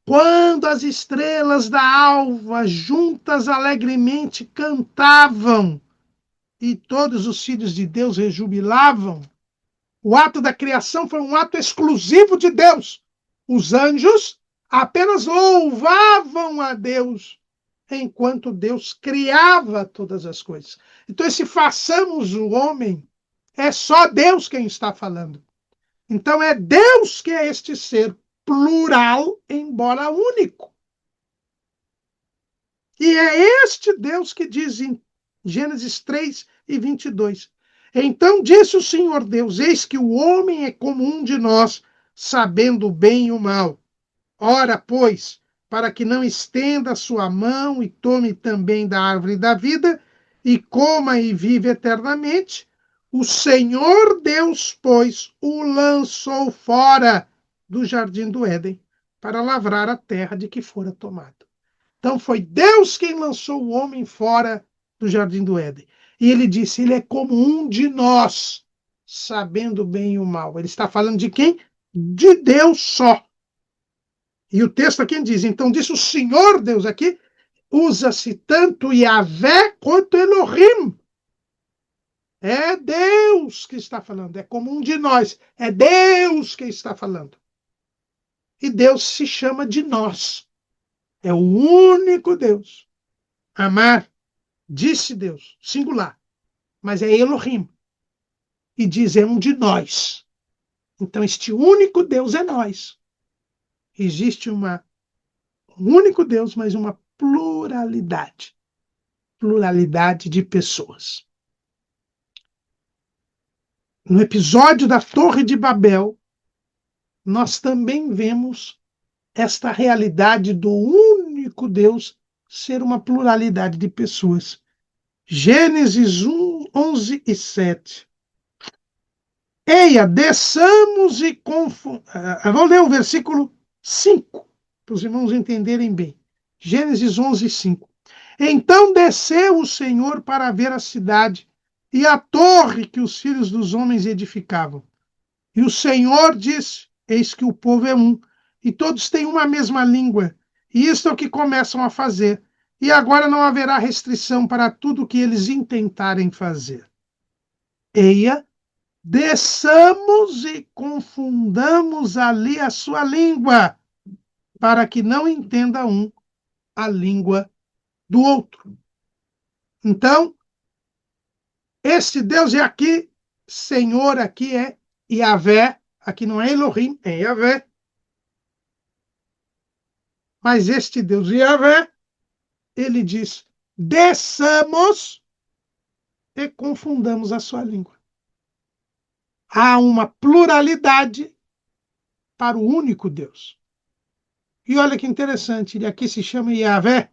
Quando as estrelas da alva juntas alegremente cantavam e todos os filhos de Deus rejubilavam, o ato da criação foi um ato exclusivo de Deus. Os anjos apenas louvavam a Deus enquanto Deus criava todas as coisas. Então, esse façamos o homem, é só Deus quem está falando. Então, é Deus que é este ser plural, embora único. E é este Deus que diz em Gênesis 3:22. Então disse o Senhor Deus, eis que o homem é como um de nós, sabendo o bem e o mal. Ora, pois, para que não estenda a sua mão e tome também da árvore da vida, e coma e vive eternamente, o Senhor Deus, pois, o lançou fora do jardim do Éden, para lavrar a terra de que fora tomado. Então foi Deus quem lançou o homem fora do jardim do Éden. E ele disse, ele é como um de nós, sabendo o bem e o mal. Ele está falando de quem? De Deus só. E o texto aqui diz, então disse o Senhor Deus aqui, usa-se tanto Yahvé quanto Elohim. É Deus que está falando, é como um de nós, é Deus que está falando. E Deus se chama de nós. É o único Deus. Amar, disse Deus, singular, mas é Elohim. E diz, é um de nós. Então este único Deus é nós. Existe um único Deus, mas uma pluralidade de pessoas. No episódio da Torre de Babel, nós também vemos esta realidade do único Deus ser uma pluralidade de pessoas. Gênesis 1:11-7. Eia, desçamos e vou ler o versículo 5, para os irmãos entenderem bem. Gênesis 11:5. Então desceu o Senhor para ver a cidade e a torre que os filhos dos homens edificavam. E o Senhor disse, eis que o povo é um, e todos têm uma mesma língua, e isto é o que começam a fazer. E agora não haverá restrição para tudo o que eles intentarem fazer. Eia, desçamos e confundamos ali a sua língua, para que não entenda um a língua do outro. Então, este Deus é aqui, Senhor aqui é Yahvé, aqui não é Elohim, é Yahvé. Mas este Deus Yahvé, ele diz, desçamos e confundamos a sua língua. Há uma pluralidade para o único Deus. E olha que interessante, ele aqui se chama Yahvé,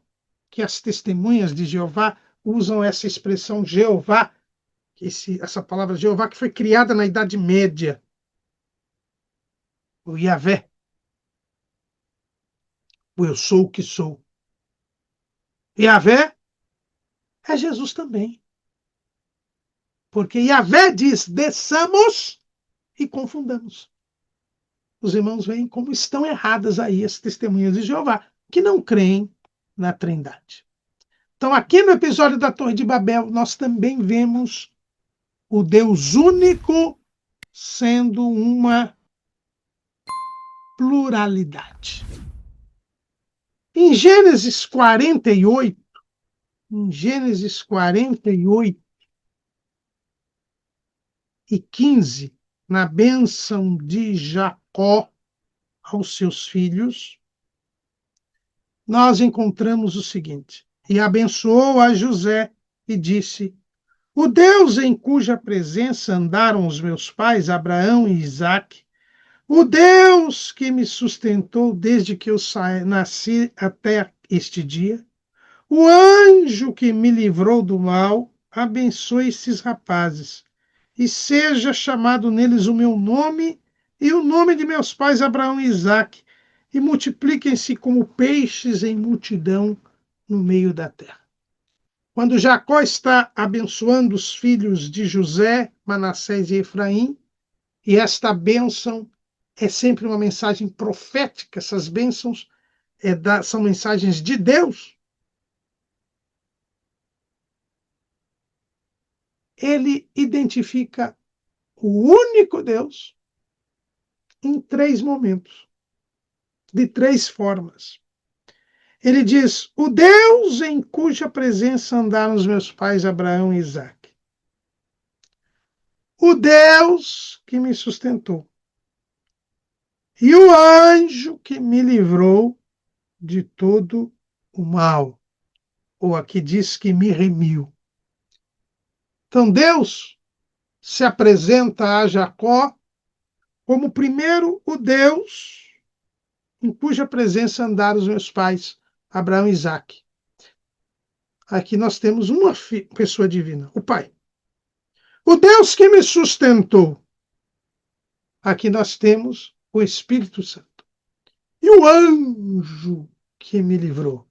que as testemunhas de Jeová usam essa expressão Jeová, essa palavra Jeová que foi criada na Idade Média. O Yahvé. O eu sou o que sou. Yahvé é Jesus também. Porque Yahvé diz, desçamos e confundamos. Os irmãos veem como estão erradas aí as testemunhas de Jeová, que não creem na Trindade. Então, aqui no episódio da Torre de Babel, nós também vemos o Deus único sendo uma pluralidade. Em Gênesis 48, e 15, na bênção de Jacó aos seus filhos, nós encontramos o seguinte: e abençoou a José e disse: o Deus em cuja presença andaram os meus pais, Abraão e Isaque, o Deus que me sustentou desde que eu nasci até este dia, o anjo que me livrou do mal, abençoe esses rapazes, e seja chamado neles o meu nome e o nome de meus pais Abraão e Isaque, e multipliquem-se como peixes em multidão no meio da terra. Quando Jacó está abençoando os filhos de José, Manassés e Efraim, e esta bênção é sempre uma mensagem profética, essas bênçãos são mensagens de Deus. Ele identifica o único Deus em 3 momentos, de 3 formas. Ele diz: o Deus em cuja presença andaram os meus pais Abraão e Isaque. O Deus que me sustentou. E o anjo que me livrou de todo o mal. Ou aqui diz que me remiu. Então Deus se apresenta a Jacó como primeiro o Deus em cuja presença andaram os meus pais, Abraão e Isaque. Aqui nós temos uma pessoa divina, o Pai. O Deus que me sustentou. Aqui nós temos o Espírito Santo. E o anjo que me livrou.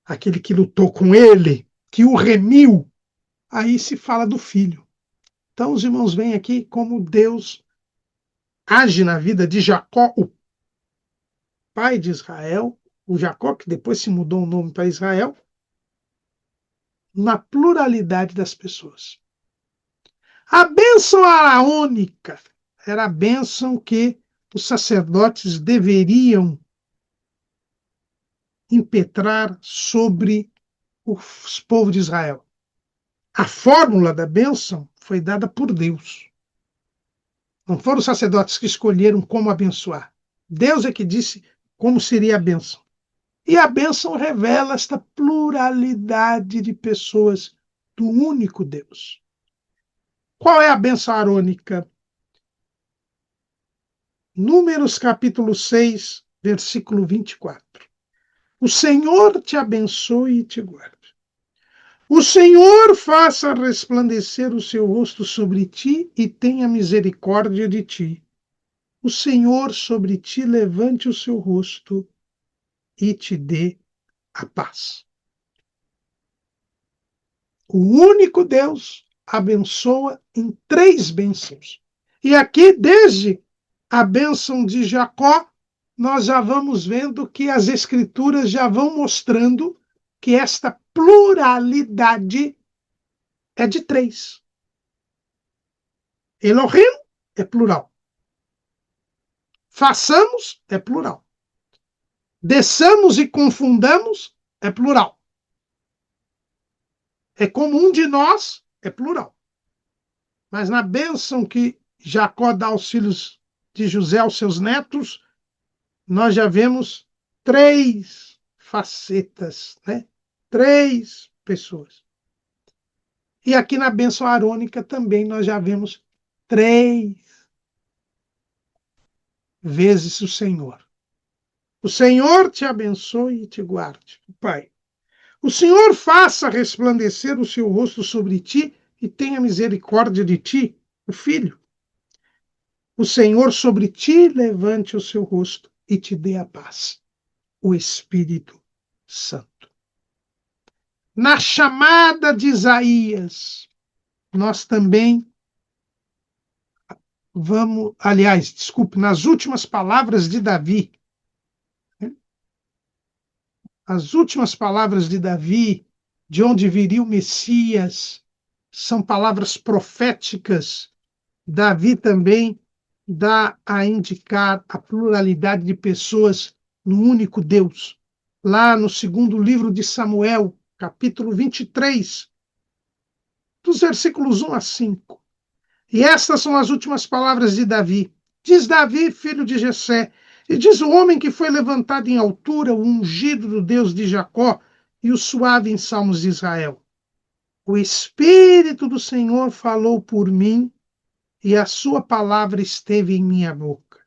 Aquele que lutou com ele, que o remiu. Aí se fala do Filho. Então os irmãos veem aqui como Deus age na vida de Jacó, o pai de Israel, o Jacó, que depois se mudou o nome para Israel, na pluralidade das pessoas. A bênção araônica era a bênção que os sacerdotes deveriam impetrar sobre o povo de Israel. A fórmula da bênção foi dada por Deus. Não foram os sacerdotes que escolheram como abençoar. Deus é que disse como seria a bênção. E a bênção revela esta pluralidade de pessoas do único Deus. Qual é a bênção arônica? Números capítulo 6, versículo 24. O Senhor te abençoe e te guarde. O Senhor faça resplandecer o seu rosto sobre ti e tenha misericórdia de ti. O Senhor sobre ti levante o seu rosto e te dê a paz. O único Deus abençoa em 3 bênçãos. E aqui, desde a bênção de Jacó, nós já vamos vendo que as Escrituras já vão mostrando que esta pluralidade é de 3. Elohim é plural. Façamos é plural. Desçamos e confundamos é plural. É comum de nós, é plural. Mas na bênção que Jacó dá aos filhos de José, aos seus netos, nós já vemos 3 facetas, né? 3 pessoas. E aqui na bênção arônica também nós já vemos 3 vezes o Senhor. O Senhor te abençoe e te guarde, Pai. O Senhor faça resplandecer o seu rosto sobre ti e tenha misericórdia de ti, o Filho. O Senhor sobre ti levante o seu rosto e te dê a paz, o Espírito Santo. Na chamada de Isaías, nós também nas últimas palavras de Davi, as últimas palavras de Davi, de onde viria o Messias, são palavras proféticas. Davi também dá a indicar a pluralidade de pessoas no único Deus. Lá no segundo livro de Samuel, capítulo 23, dos versículos 1 a 5. E estas são as últimas palavras de Davi. Diz Davi, filho de Jessé, e diz o homem que foi levantado em altura, o ungido do Deus de Jacó e o suave em salmos de Israel. O Espírito do Senhor falou por mim, e a sua palavra esteve em minha boca.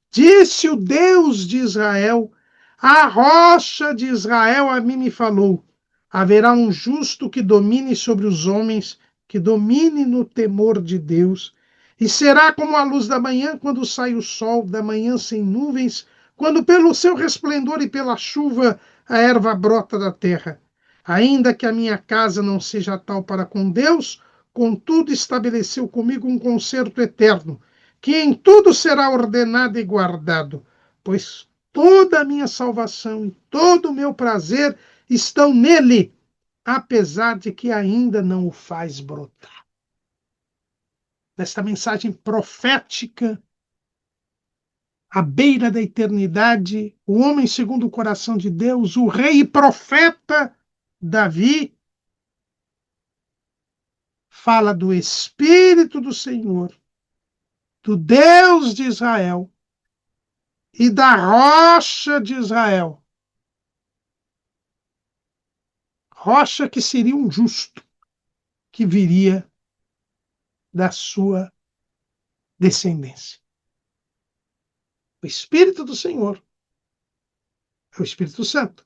Disse o Deus de Israel, a rocha de Israel a mim me falou. Haverá um justo que domine sobre os homens, que domine no temor de Deus. E será como a luz da manhã, quando sai o sol, da manhã sem nuvens, quando pelo seu resplendor e pela chuva a erva brota da terra. Ainda que a minha casa não seja tal para com Deus, contudo estabeleceu comigo um concerto eterno, que em tudo será ordenado e guardado, pois toda a minha salvação e todo o meu prazer estão nele, apesar de que ainda não o faz brotar. Nesta mensagem profética, à beira da eternidade, o homem segundo o coração de Deus, o rei e profeta Davi, fala do Espírito do Senhor, do Deus de Israel e da rocha de Israel. Rocha que seria um justo, que viria da sua descendência. O Espírito do Senhor é o Espírito Santo.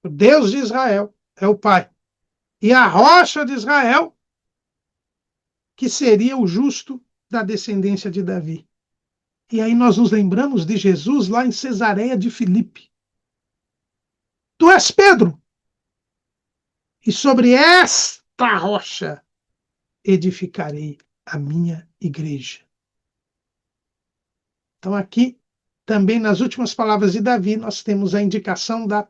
O Deus de Israel é o Pai. E a rocha de Israel, que seria o justo da descendência de Davi. E aí nós nos lembramos de Jesus lá em Cesareia de Filipe. Tu és Pedro, e sobre esta rocha edificarei a minha igreja. Então aqui, também nas últimas palavras de Davi, nós temos a indicação da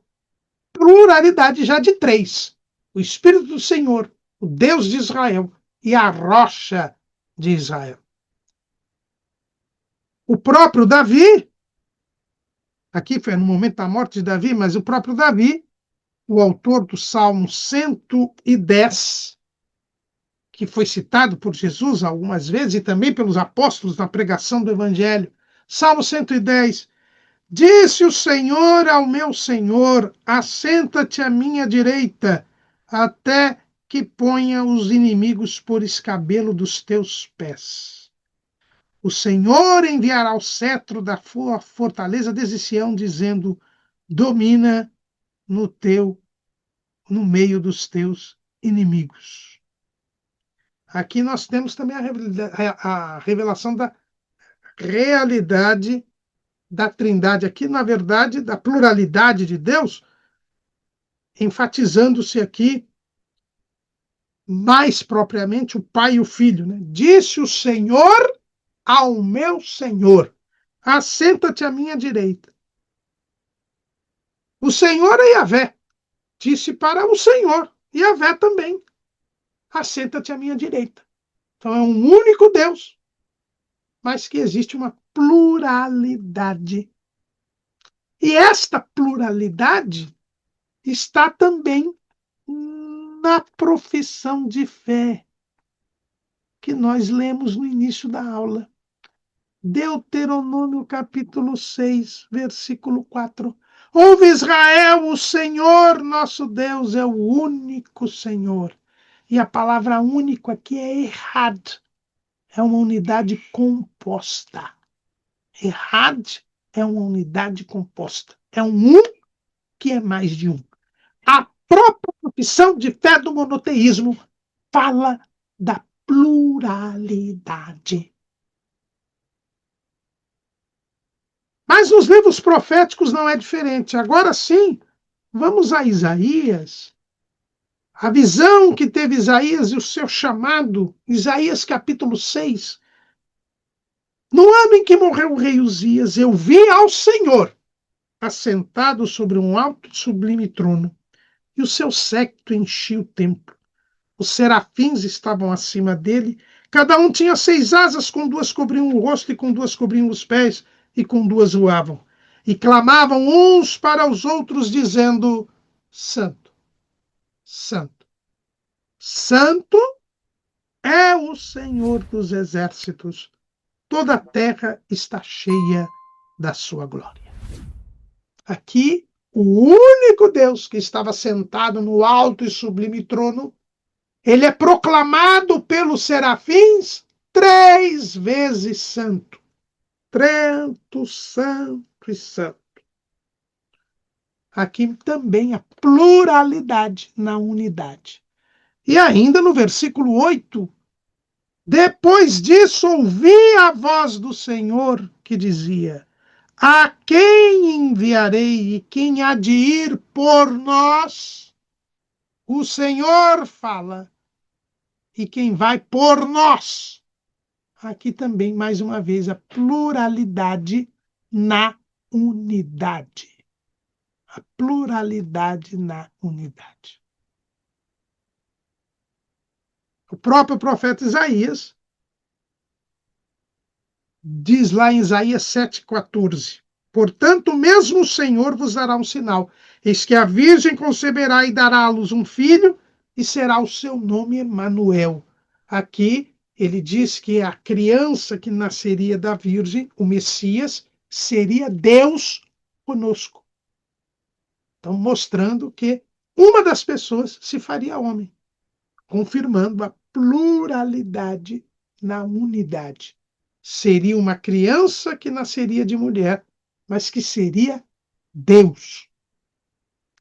pluralidade já de três. O Espírito do Senhor, o Deus de Israel e a rocha de Israel. O próprio Davi, aqui foi no momento da morte de Davi, mas o próprio Davi, o autor do Salmo 110, que foi citado por Jesus algumas vezes e também pelos apóstolos na pregação do Evangelho. Salmo 110. Disse o Senhor ao meu Senhor, assenta-te à minha direita, até que ponha os inimigos por escabelo dos teus pés. O Senhor enviará o cetro da fortaleza de Sião, dizendo, domina no meio dos teus inimigos. Aqui nós temos também a revelação da realidade da Trindade, aqui, na verdade, da pluralidade de Deus, enfatizando-se aqui mais propriamente o Pai e o Filho. Né? Disse o Senhor ao meu Senhor, assenta-te à minha direita. O Senhor é Yahvé, disse para o Senhor, Yahvé também, assenta-te à minha direita. Então é um único Deus, mas que existe uma pluralidade. E esta pluralidade está também na profissão de fé que nós lemos no início da aula. Deuteronômio capítulo 6, versículo 4. Ouve Israel, o Senhor nosso Deus é o único Senhor. E a palavra único aqui é Ehad. É uma unidade composta. Ehad é uma unidade composta. É um que é mais de um. A própria profissão de fé do monoteísmo fala da pluralidade. Mas nos livros proféticos não é diferente. Agora sim, vamos a Isaías. A visão que teve Isaías e o seu chamado, Isaías capítulo 6. No ano em que morreu o rei Uzias, eu vi ao Senhor assentado sobre um alto e sublime trono, e o seu séquito enchia o templo. Os serafins estavam acima dele, cada um tinha 6 asas, com 2 cobriam o rosto e com 2 cobriam os pés, e com 2 voavam. E clamavam uns para os outros, dizendo: Santo, Santo, Santo é o Senhor dos exércitos. Toda a terra está cheia da sua glória. Aqui, o único Deus que estava sentado no alto e sublime trono, ele é proclamado pelos serafins 3 vezes santo. Santo, santo e santo. Aqui também a pluralidade na unidade. E ainda no versículo 8, depois disso ouvi a voz do Senhor que dizia: a quem enviarei e quem há de ir por nós? O Senhor fala. E quem vai por nós? Aqui também, mais uma vez, a pluralidade na unidade. A pluralidade na unidade. O próprio profeta Isaías diz lá em Isaías 7,14: portanto, mesmo o Senhor vos dará um sinal. Eis que a virgem conceberá e dará à luz um filho, e será o seu nome Emanuel. Aqui ele diz que a criança que nasceria da virgem, o Messias, seria Deus conosco. Então, mostrando que uma das pessoas se faria homem, confirmando a pluralidade na unidade. Seria uma criança que nasceria de mulher, mas que seria Deus.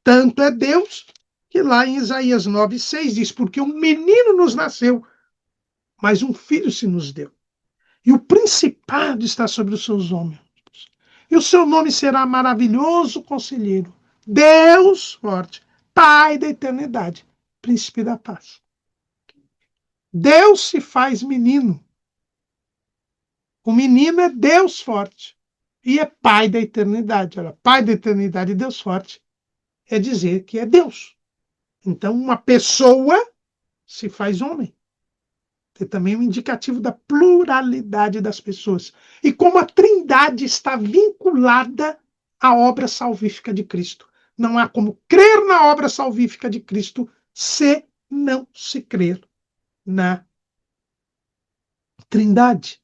Tanto é Deus que lá em Isaías 9,6 diz: porque um menino nos nasceu, mas um filho se nos deu. E o principado está sobre os seus ombros. E o seu nome será maravilhoso conselheiro, Deus forte, Pai da eternidade, príncipe da paz. Deus se faz menino. O menino é Deus forte e é Pai da eternidade. Olha, Pai da eternidade e Deus forte é dizer que é Deus. Então, uma pessoa se faz homem. É também um indicativo da pluralidade das pessoas. E como a Trindade está vinculada à obra salvífica de Cristo. Não há como crer na obra salvífica de Cristo se não se crer na Trindade.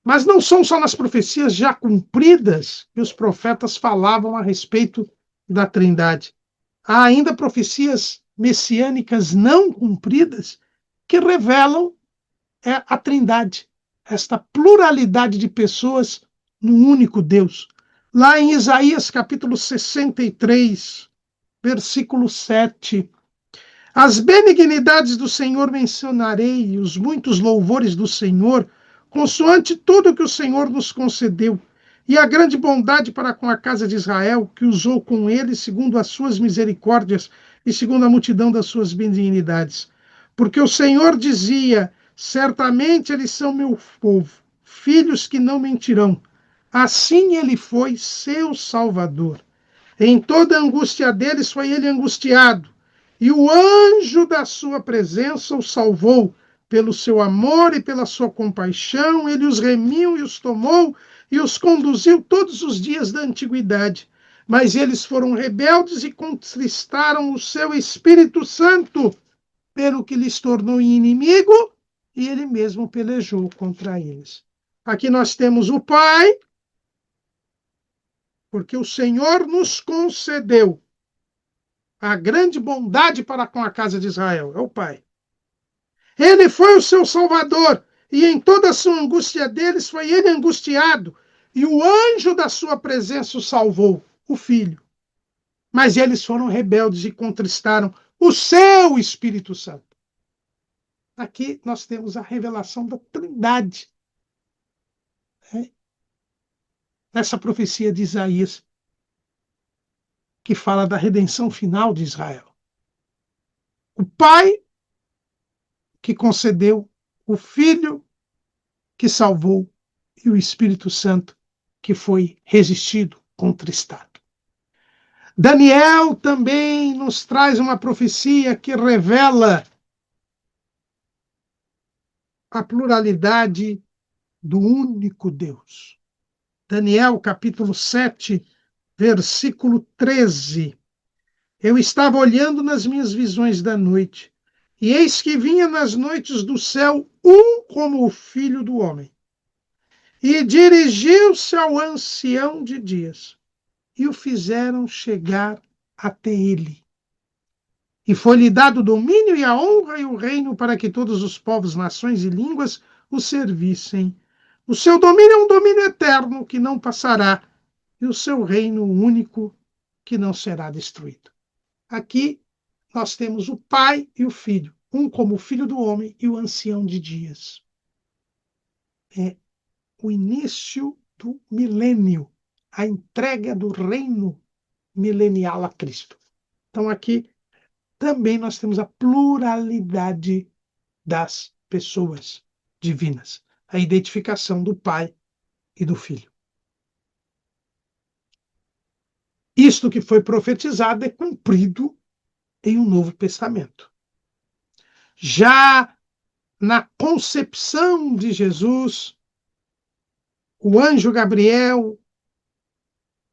Mas não são só nas profecias já cumpridas que os profetas falavam a respeito da Trindade. Há ainda profecias messiânicas não cumpridas que revelam a Trindade, esta pluralidade de pessoas num único Deus. Lá em Isaías capítulo 63, versículo 7, as benignidades do Senhor mencionarei, os muitos louvores do Senhor, consoante tudo que o Senhor nos concedeu, e a grande bondade para com a casa de Israel, que usou com ele segundo as suas misericórdias e segundo a multidão das suas benignidades. Porque o Senhor dizia: certamente eles são meu povo, filhos que não mentirão. Assim ele foi seu Salvador. Em toda a angústia deles foi ele angustiado, e o anjo da sua presença o salvou. Pelo seu amor e pela sua compaixão, ele os remiu e os tomou e os conduziu todos os dias da antiguidade. Mas eles foram rebeldes e contristaram o seu Espírito Santo, pelo que lhes tornou inimigo, e ele mesmo pelejou contra eles. Aqui nós temos o Pai, porque o Senhor nos concedeu a grande bondade para com a casa de Israel, é o Pai. Ele foi o seu Salvador, e em toda a sua angústia deles foi ele angustiado, e o anjo da sua presença o salvou, o Filho. Mas eles foram rebeldes e contristaram o seu Espírito Santo. Aqui nós temos a revelação da Trindade. Nessa profecia de Isaías, que fala da redenção final de Israel. O Pai que concedeu, o Filho que salvou e o Espírito Santo que foi resistido, contristado. Daniel também nos traz uma profecia que revela a pluralidade do único Deus. Daniel, capítulo 7, versículo 13. Eu estava olhando nas minhas visões da noite, e eis que vinha nas noites do céu um como o Filho do Homem, e dirigiu-se ao ancião de dias, e o fizeram chegar até ele. E foi-lhe dado o domínio e a honra e o reino para que todos os povos, nações e línguas o servissem. O seu domínio é um domínio eterno que não passará, e o seu reino único que não será destruído. Aqui nós temos o Pai e o Filho, um como o Filho do Homem e o ancião de dias. É o início do milênio, a entrega do reino milenial a Cristo. Então aqui também nós temos a pluralidade das pessoas divinas, a identificação do Pai e do Filho. Isto que foi profetizado é cumprido em um Novo Testamento. Já na concepção de Jesus, o anjo Gabriel,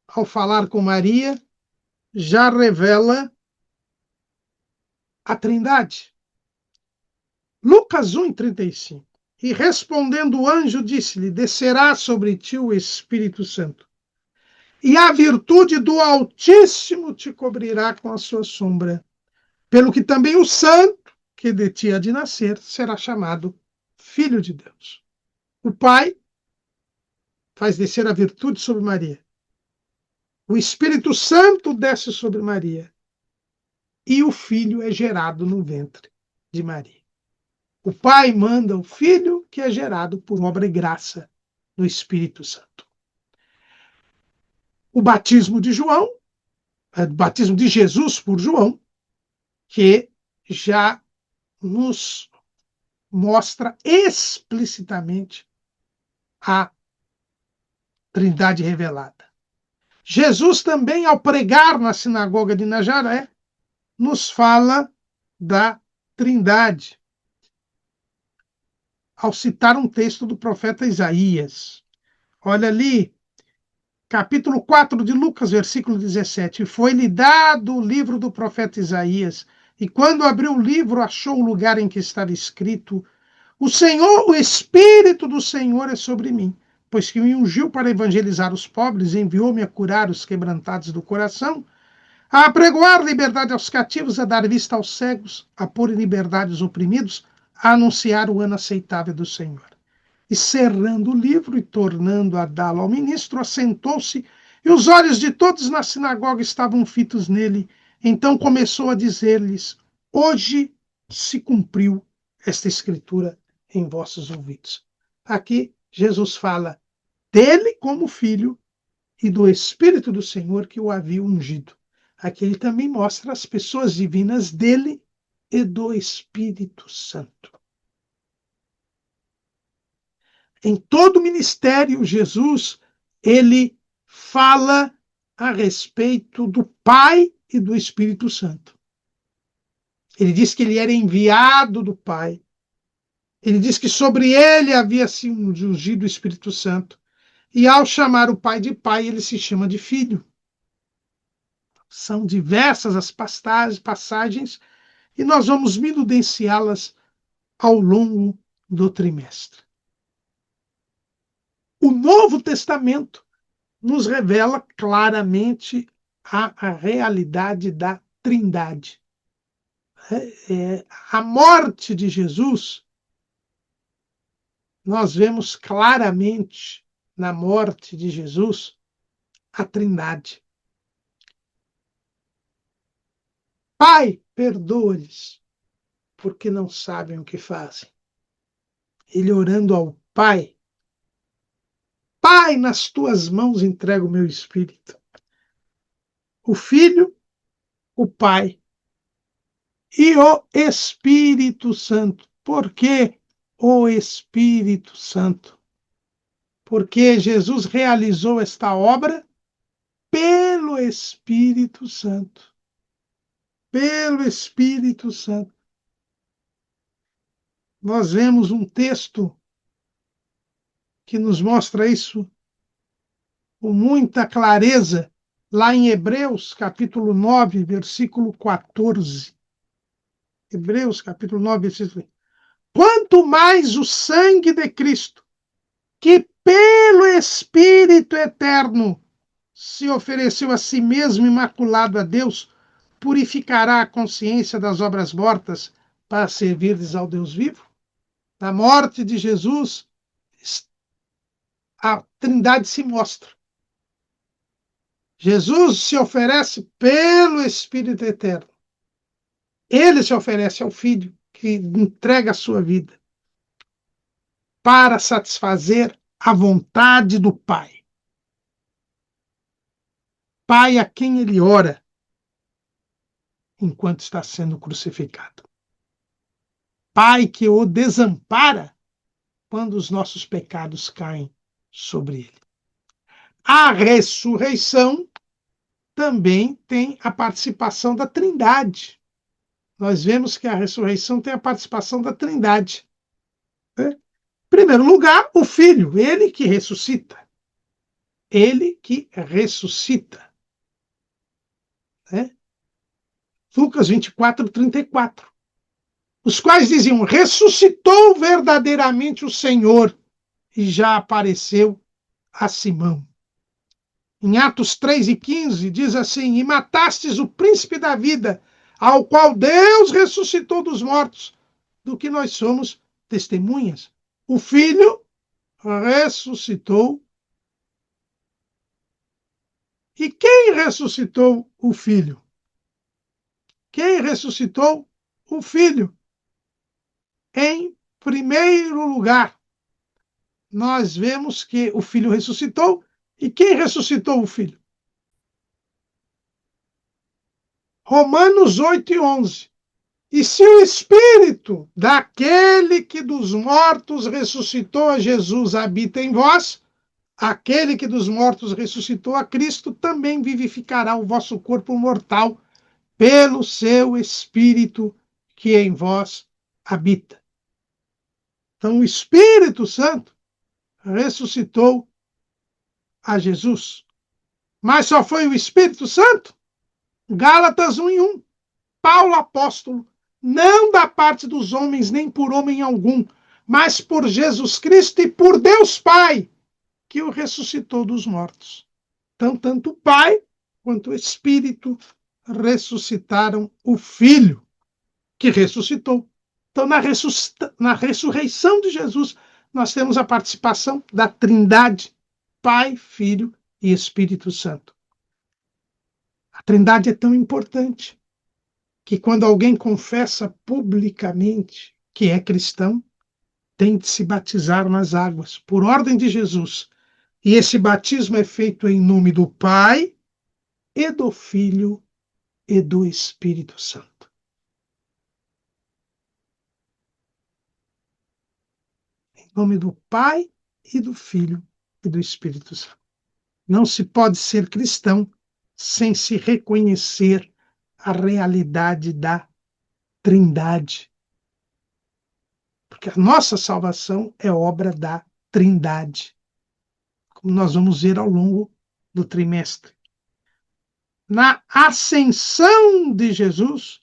ao falar com Maria, já revela a Trindade. Lucas 1:35. E respondendo o anjo, disse-lhe: descerá sobre ti o Espírito Santo, e a virtude do Altíssimo te cobrirá com a sua sombra, pelo que também o santo que de ti há de nascer será chamado Filho de Deus. O Pai faz descer a virtude sobre Maria. O Espírito Santo desce sobre Maria. E o Filho é gerado no ventre de Maria. O Pai manda o Filho, que é gerado por obra e graça do Espírito Santo. O batismo de João, o batismo de Jesus por João, que já nos mostra explicitamente a Trindade revelada. Jesus também, ao pregar na sinagoga de Nazaré, nos fala da Trindade, ao citar um texto do profeta Isaías. Olha ali, capítulo 4 de Lucas, versículo 17. Foi-lhe dado o livro do profeta Isaías, e quando abriu o livro, achou o lugar em que estava escrito: o Senhor, o Espírito do Senhor é sobre mim, pois que me ungiu para evangelizar os pobres, enviou-me a curar os quebrantados do coração, a apregoar liberdade aos cativos, a dar vista aos cegos, a pôr em liberdade os oprimidos, a anunciar o ano aceitável do Senhor. E cerrando o livro e tornando a dá-lo ao ministro, assentou-se, e os olhos de todos na sinagoga estavam fitos nele. Então começou a dizer-lhes: hoje se cumpriu esta escritura em vossos ouvidos. Aqui Jesus fala dele como filho e do Espírito do Senhor que o havia ungido. Aqui ele também mostra as pessoas divinas dele e do Espírito Santo. Em todo o ministério, Jesus, ele fala a respeito do Pai e do Espírito Santo. Ele diz que ele era enviado do Pai. Ele diz que sobre ele havia sido ungido o Espírito Santo. E ao chamar o Pai de Pai, ele se chama de Filho. São diversas as passagens e nós vamos minudenciá-las ao longo do trimestre. O Novo Testamento nos revela claramente a realidade da Trindade. A morte de Jesus, nós vemos claramente na morte de Jesus a Trindade. Pai, perdoa-lhes, porque não sabem o que fazem. Ele orando ao Pai: Pai, nas tuas mãos entrego o meu espírito. O Filho, o Pai e o Espírito Santo. Por que o Espírito Santo? Porque Jesus realizou esta obra pelo Espírito Santo. Pelo Espírito Santo. Nós vemos um texto que nos mostra isso com muita clareza, lá em Hebreus, capítulo 9, versículo 14. Hebreus, capítulo 9, versículo 14. Quanto mais o sangue de Cristo, que pelo Espírito eterno se ofereceu a si mesmo imaculado a Deus, purificará a consciência das obras mortas para servirdes ao Deus vivo? Na morte de Jesus, a Trindade se mostra. Jesus se oferece pelo Espírito eterno. Ele se oferece ao Filho, que entrega a sua vida para satisfazer a vontade do Pai. Pai a quem ele ora enquanto está sendo crucificado. Pai que o desampara quando os nossos pecados caem sobre ele. A ressurreição também tem a participação da Trindade. Nós vemos que a ressurreição tem a participação da Trindade. Né? Em primeiro lugar, o Filho, ele que ressuscita. Ele que ressuscita. Né? Lucas 24, 34. Os quais diziam, ressuscitou verdadeiramente o Senhor e já apareceu a Simão. Em Atos 3 e 15, diz assim, e matastes o príncipe da vida, ao qual Deus ressuscitou dos mortos, do que nós somos testemunhas. O Filho ressuscitou. E quem ressuscitou o Filho? Quem ressuscitou o Filho? Em primeiro lugar, nós vemos que o Filho ressuscitou. E quem ressuscitou o Filho? Romanos 8 e 11. E se o Espírito daquele que dos mortos ressuscitou a Jesus habita em vós, aquele que dos mortos ressuscitou a Cristo também vivificará o vosso corpo mortal pelo seu Espírito que em vós habita. Então, o Espírito Santo ressuscitou a Jesus. Mas só foi o Espírito Santo? Gálatas 1 e 1. Paulo apóstolo, não da parte dos homens, nem por homem algum, mas por Jesus Cristo e por Deus Pai, que o ressuscitou dos mortos. Então, tanto o Pai quanto o Espírito ressuscitaram o Filho, que ressuscitou. Então, na ressurreição de Jesus, nós temos a participação da Trindade, Pai, Filho e Espírito Santo. A Trindade é tão importante que quando alguém confessa publicamente que é cristão, tem de se batizar nas águas, por ordem de Jesus. E esse batismo é feito em nome do Pai, e do Filho, e do Espírito Santo. Em nome do Pai, e do Filho, e do Espírito Santo. Não se pode ser cristão sem se reconhecer a realidade da Trindade. Porque a nossa salvação é obra da Trindade, como nós vamos ver ao longo do trimestre. Na ascensão de Jesus,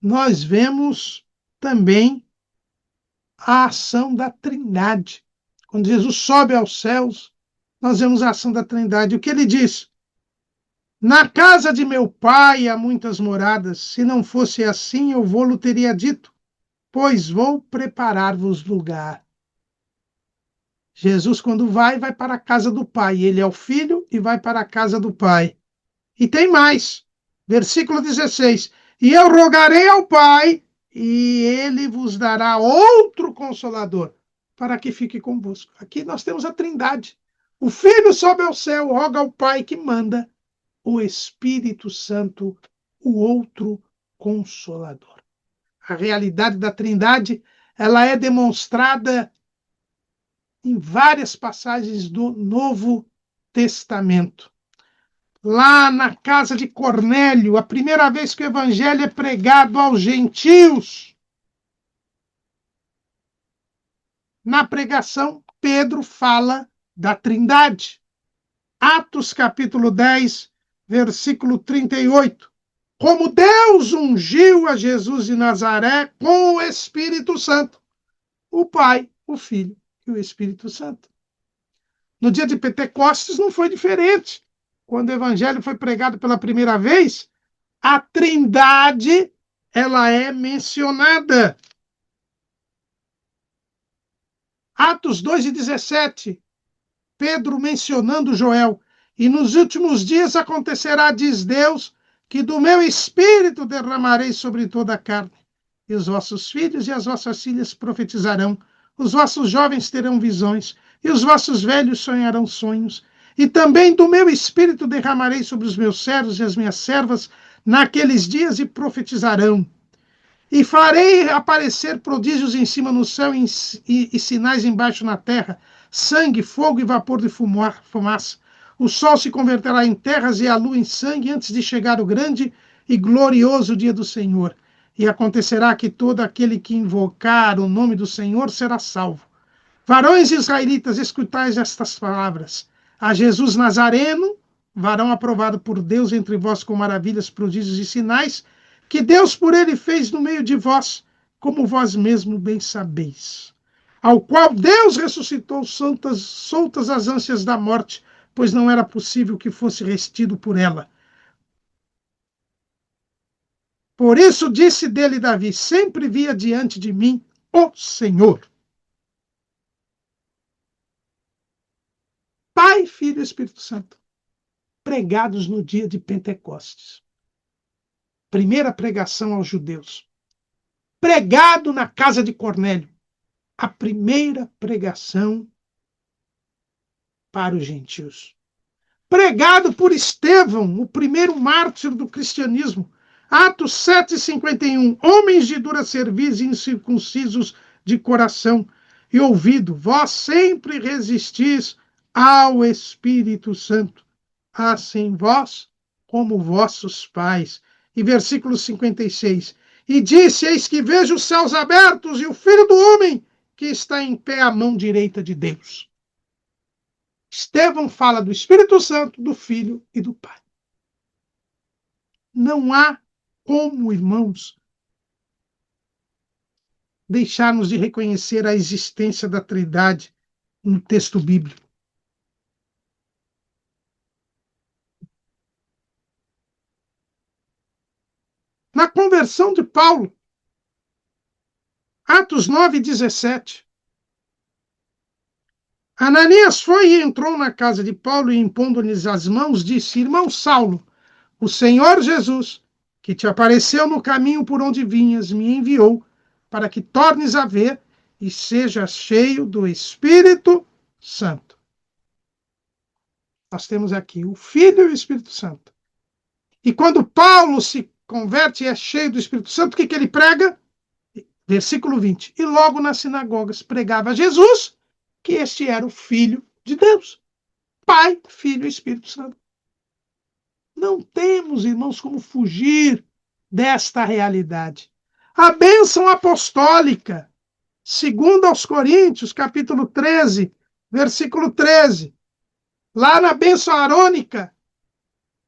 nós vemos também a ação da Trindade. Quando Jesus sobe aos céus, nós vemos a ação da Trindade. O que ele diz? Na casa de meu pai há muitas moradas. Se não fosse assim, eu vou-lo teria dito, pois vou preparar-vos lugar. Jesus, quando vai para a casa do Pai. Ele é o Filho e vai para a casa do Pai. E tem mais. Versículo 16. E eu rogarei ao Pai, e ele vos dará outro Consolador, para que fique convosco. Aqui nós temos a Trindade. O Filho sobe ao céu, roga ao Pai que manda o Espírito Santo, o outro Consolador. A realidade da Trindade, ela é demonstrada em várias passagens do Novo Testamento. Lá na casa de Cornélio, a primeira vez que o evangelho é pregado aos gentios. Na pregação, Pedro fala da Trindade. Atos capítulo 10, versículo 38. Como Deus ungiu a Jesus de Nazaré com o Espírito Santo, o Pai, o Filho e o Espírito Santo. No dia de Pentecostes não foi diferente. Quando o evangelho foi pregado pela primeira vez, a Trindade ela é mencionada. Atos 2:17, Pedro mencionando Joel. E nos últimos dias acontecerá, diz Deus, que do meu espírito derramarei sobre toda a carne. E os vossos filhos e as vossas filhas profetizarão, os vossos jovens terão visões, e os vossos velhos sonharão sonhos. E também do meu espírito derramarei sobre os meus servos e as minhas servas naqueles dias e profetizarão. E farei aparecer prodígios em cima no céu e sinais embaixo na terra, sangue, fogo e vapor de fumaça. O sol se converterá em terras e a lua em sangue antes de chegar o grande e glorioso dia do Senhor. E acontecerá que todo aquele que invocar o nome do Senhor será salvo. Varões israelitas, escutais estas palavras. A Jesus Nazareno, varão aprovado por Deus entre vós com maravilhas, prodígios e sinais, que Deus por ele fez no meio de vós, como vós mesmo bem sabeis. Ao qual Deus ressuscitou soltas as ânsias da morte, pois não era possível que fosse restido por ela. Por isso disse dele Davi, sempre via diante de mim o Senhor. Pai, Filho e Espírito Santo, pregados no dia de Pentecostes. Primeira pregação aos judeus. Pregado na casa de Cornélio. A primeira pregação para os gentios. Pregado por Estevão, o primeiro mártir do cristianismo. Atos 7:51. Homens de dura cerviz e incircuncisos de coração e ouvido, vós sempre resistis ao Espírito Santo, assim vós como vossos pais. E versículo 56. E disse, eis que vejo os céus abertos e o Filho do Homem que está em pé à mão direita de Deus. Estevão fala do Espírito Santo, do Filho e do Pai. Não há como, irmãos, deixarmos de reconhecer a existência da Trindade no texto bíblico. Na conversão de Paulo, Atos 9:17, Ananias foi e entrou na casa de Paulo e, impondo-lhes as mãos, disse, irmão Saulo, o Senhor Jesus, que te apareceu no caminho por onde vinhas, me enviou para que tornes a ver e sejas cheio do Espírito Santo. Nós temos aqui o Filho e o Espírito Santo. E quando Paulo se converte e é cheio do Espírito Santo, o que ele prega? Versículo 20. E logo nas sinagogas pregava Jesus, que este era o Filho de Deus. Pai, Filho e Espírito Santo. Não temos, irmãos, como fugir desta realidade. A bênção apostólica, segundo aos Coríntios, capítulo 13, versículo 13. Lá na bênção arônica,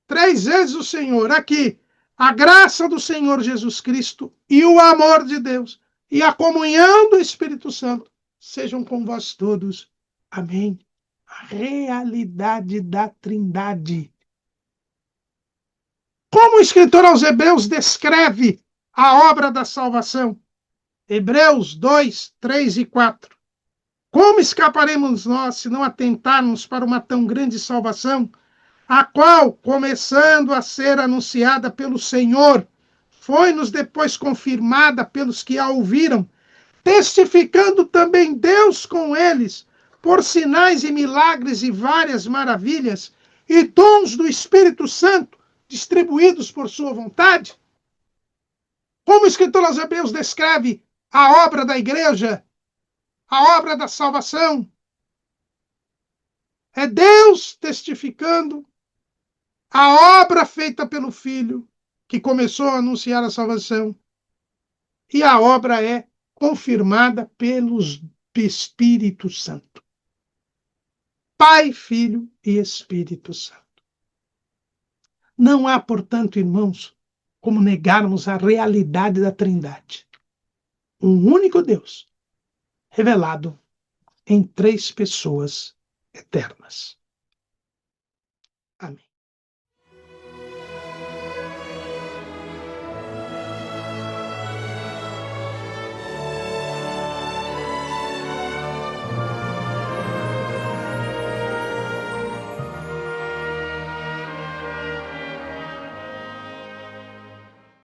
3 vezes o Senhor. Aqui, a graça do Senhor Jesus Cristo e o amor de Deus e a comunhão do Espírito Santo sejam com vós todos. Amém. A realidade da Trindade. Como o escritor aos Hebreus descreve a obra da salvação? Hebreus 2, 3 e 4. Como escaparemos nós se não atentarmos para uma tão grande salvação, a qual, começando a ser anunciada pelo Senhor, foi-nos depois confirmada pelos que a ouviram, testificando também Deus com eles, por sinais e milagres e várias maravilhas, e dons do Espírito Santo, distribuídos por sua vontade? Como o escritor aos Hebreus descreve a obra da igreja, a obra da salvação? É Deus testificando a obra feita pelo Filho, que começou a anunciar a salvação, e a obra é confirmada pelo Espírito Santo. Pai, Filho e Espírito Santo. Não há, portanto, irmãos, como negarmos a realidade da Trindade. Um único Deus, revelado em três pessoas eternas.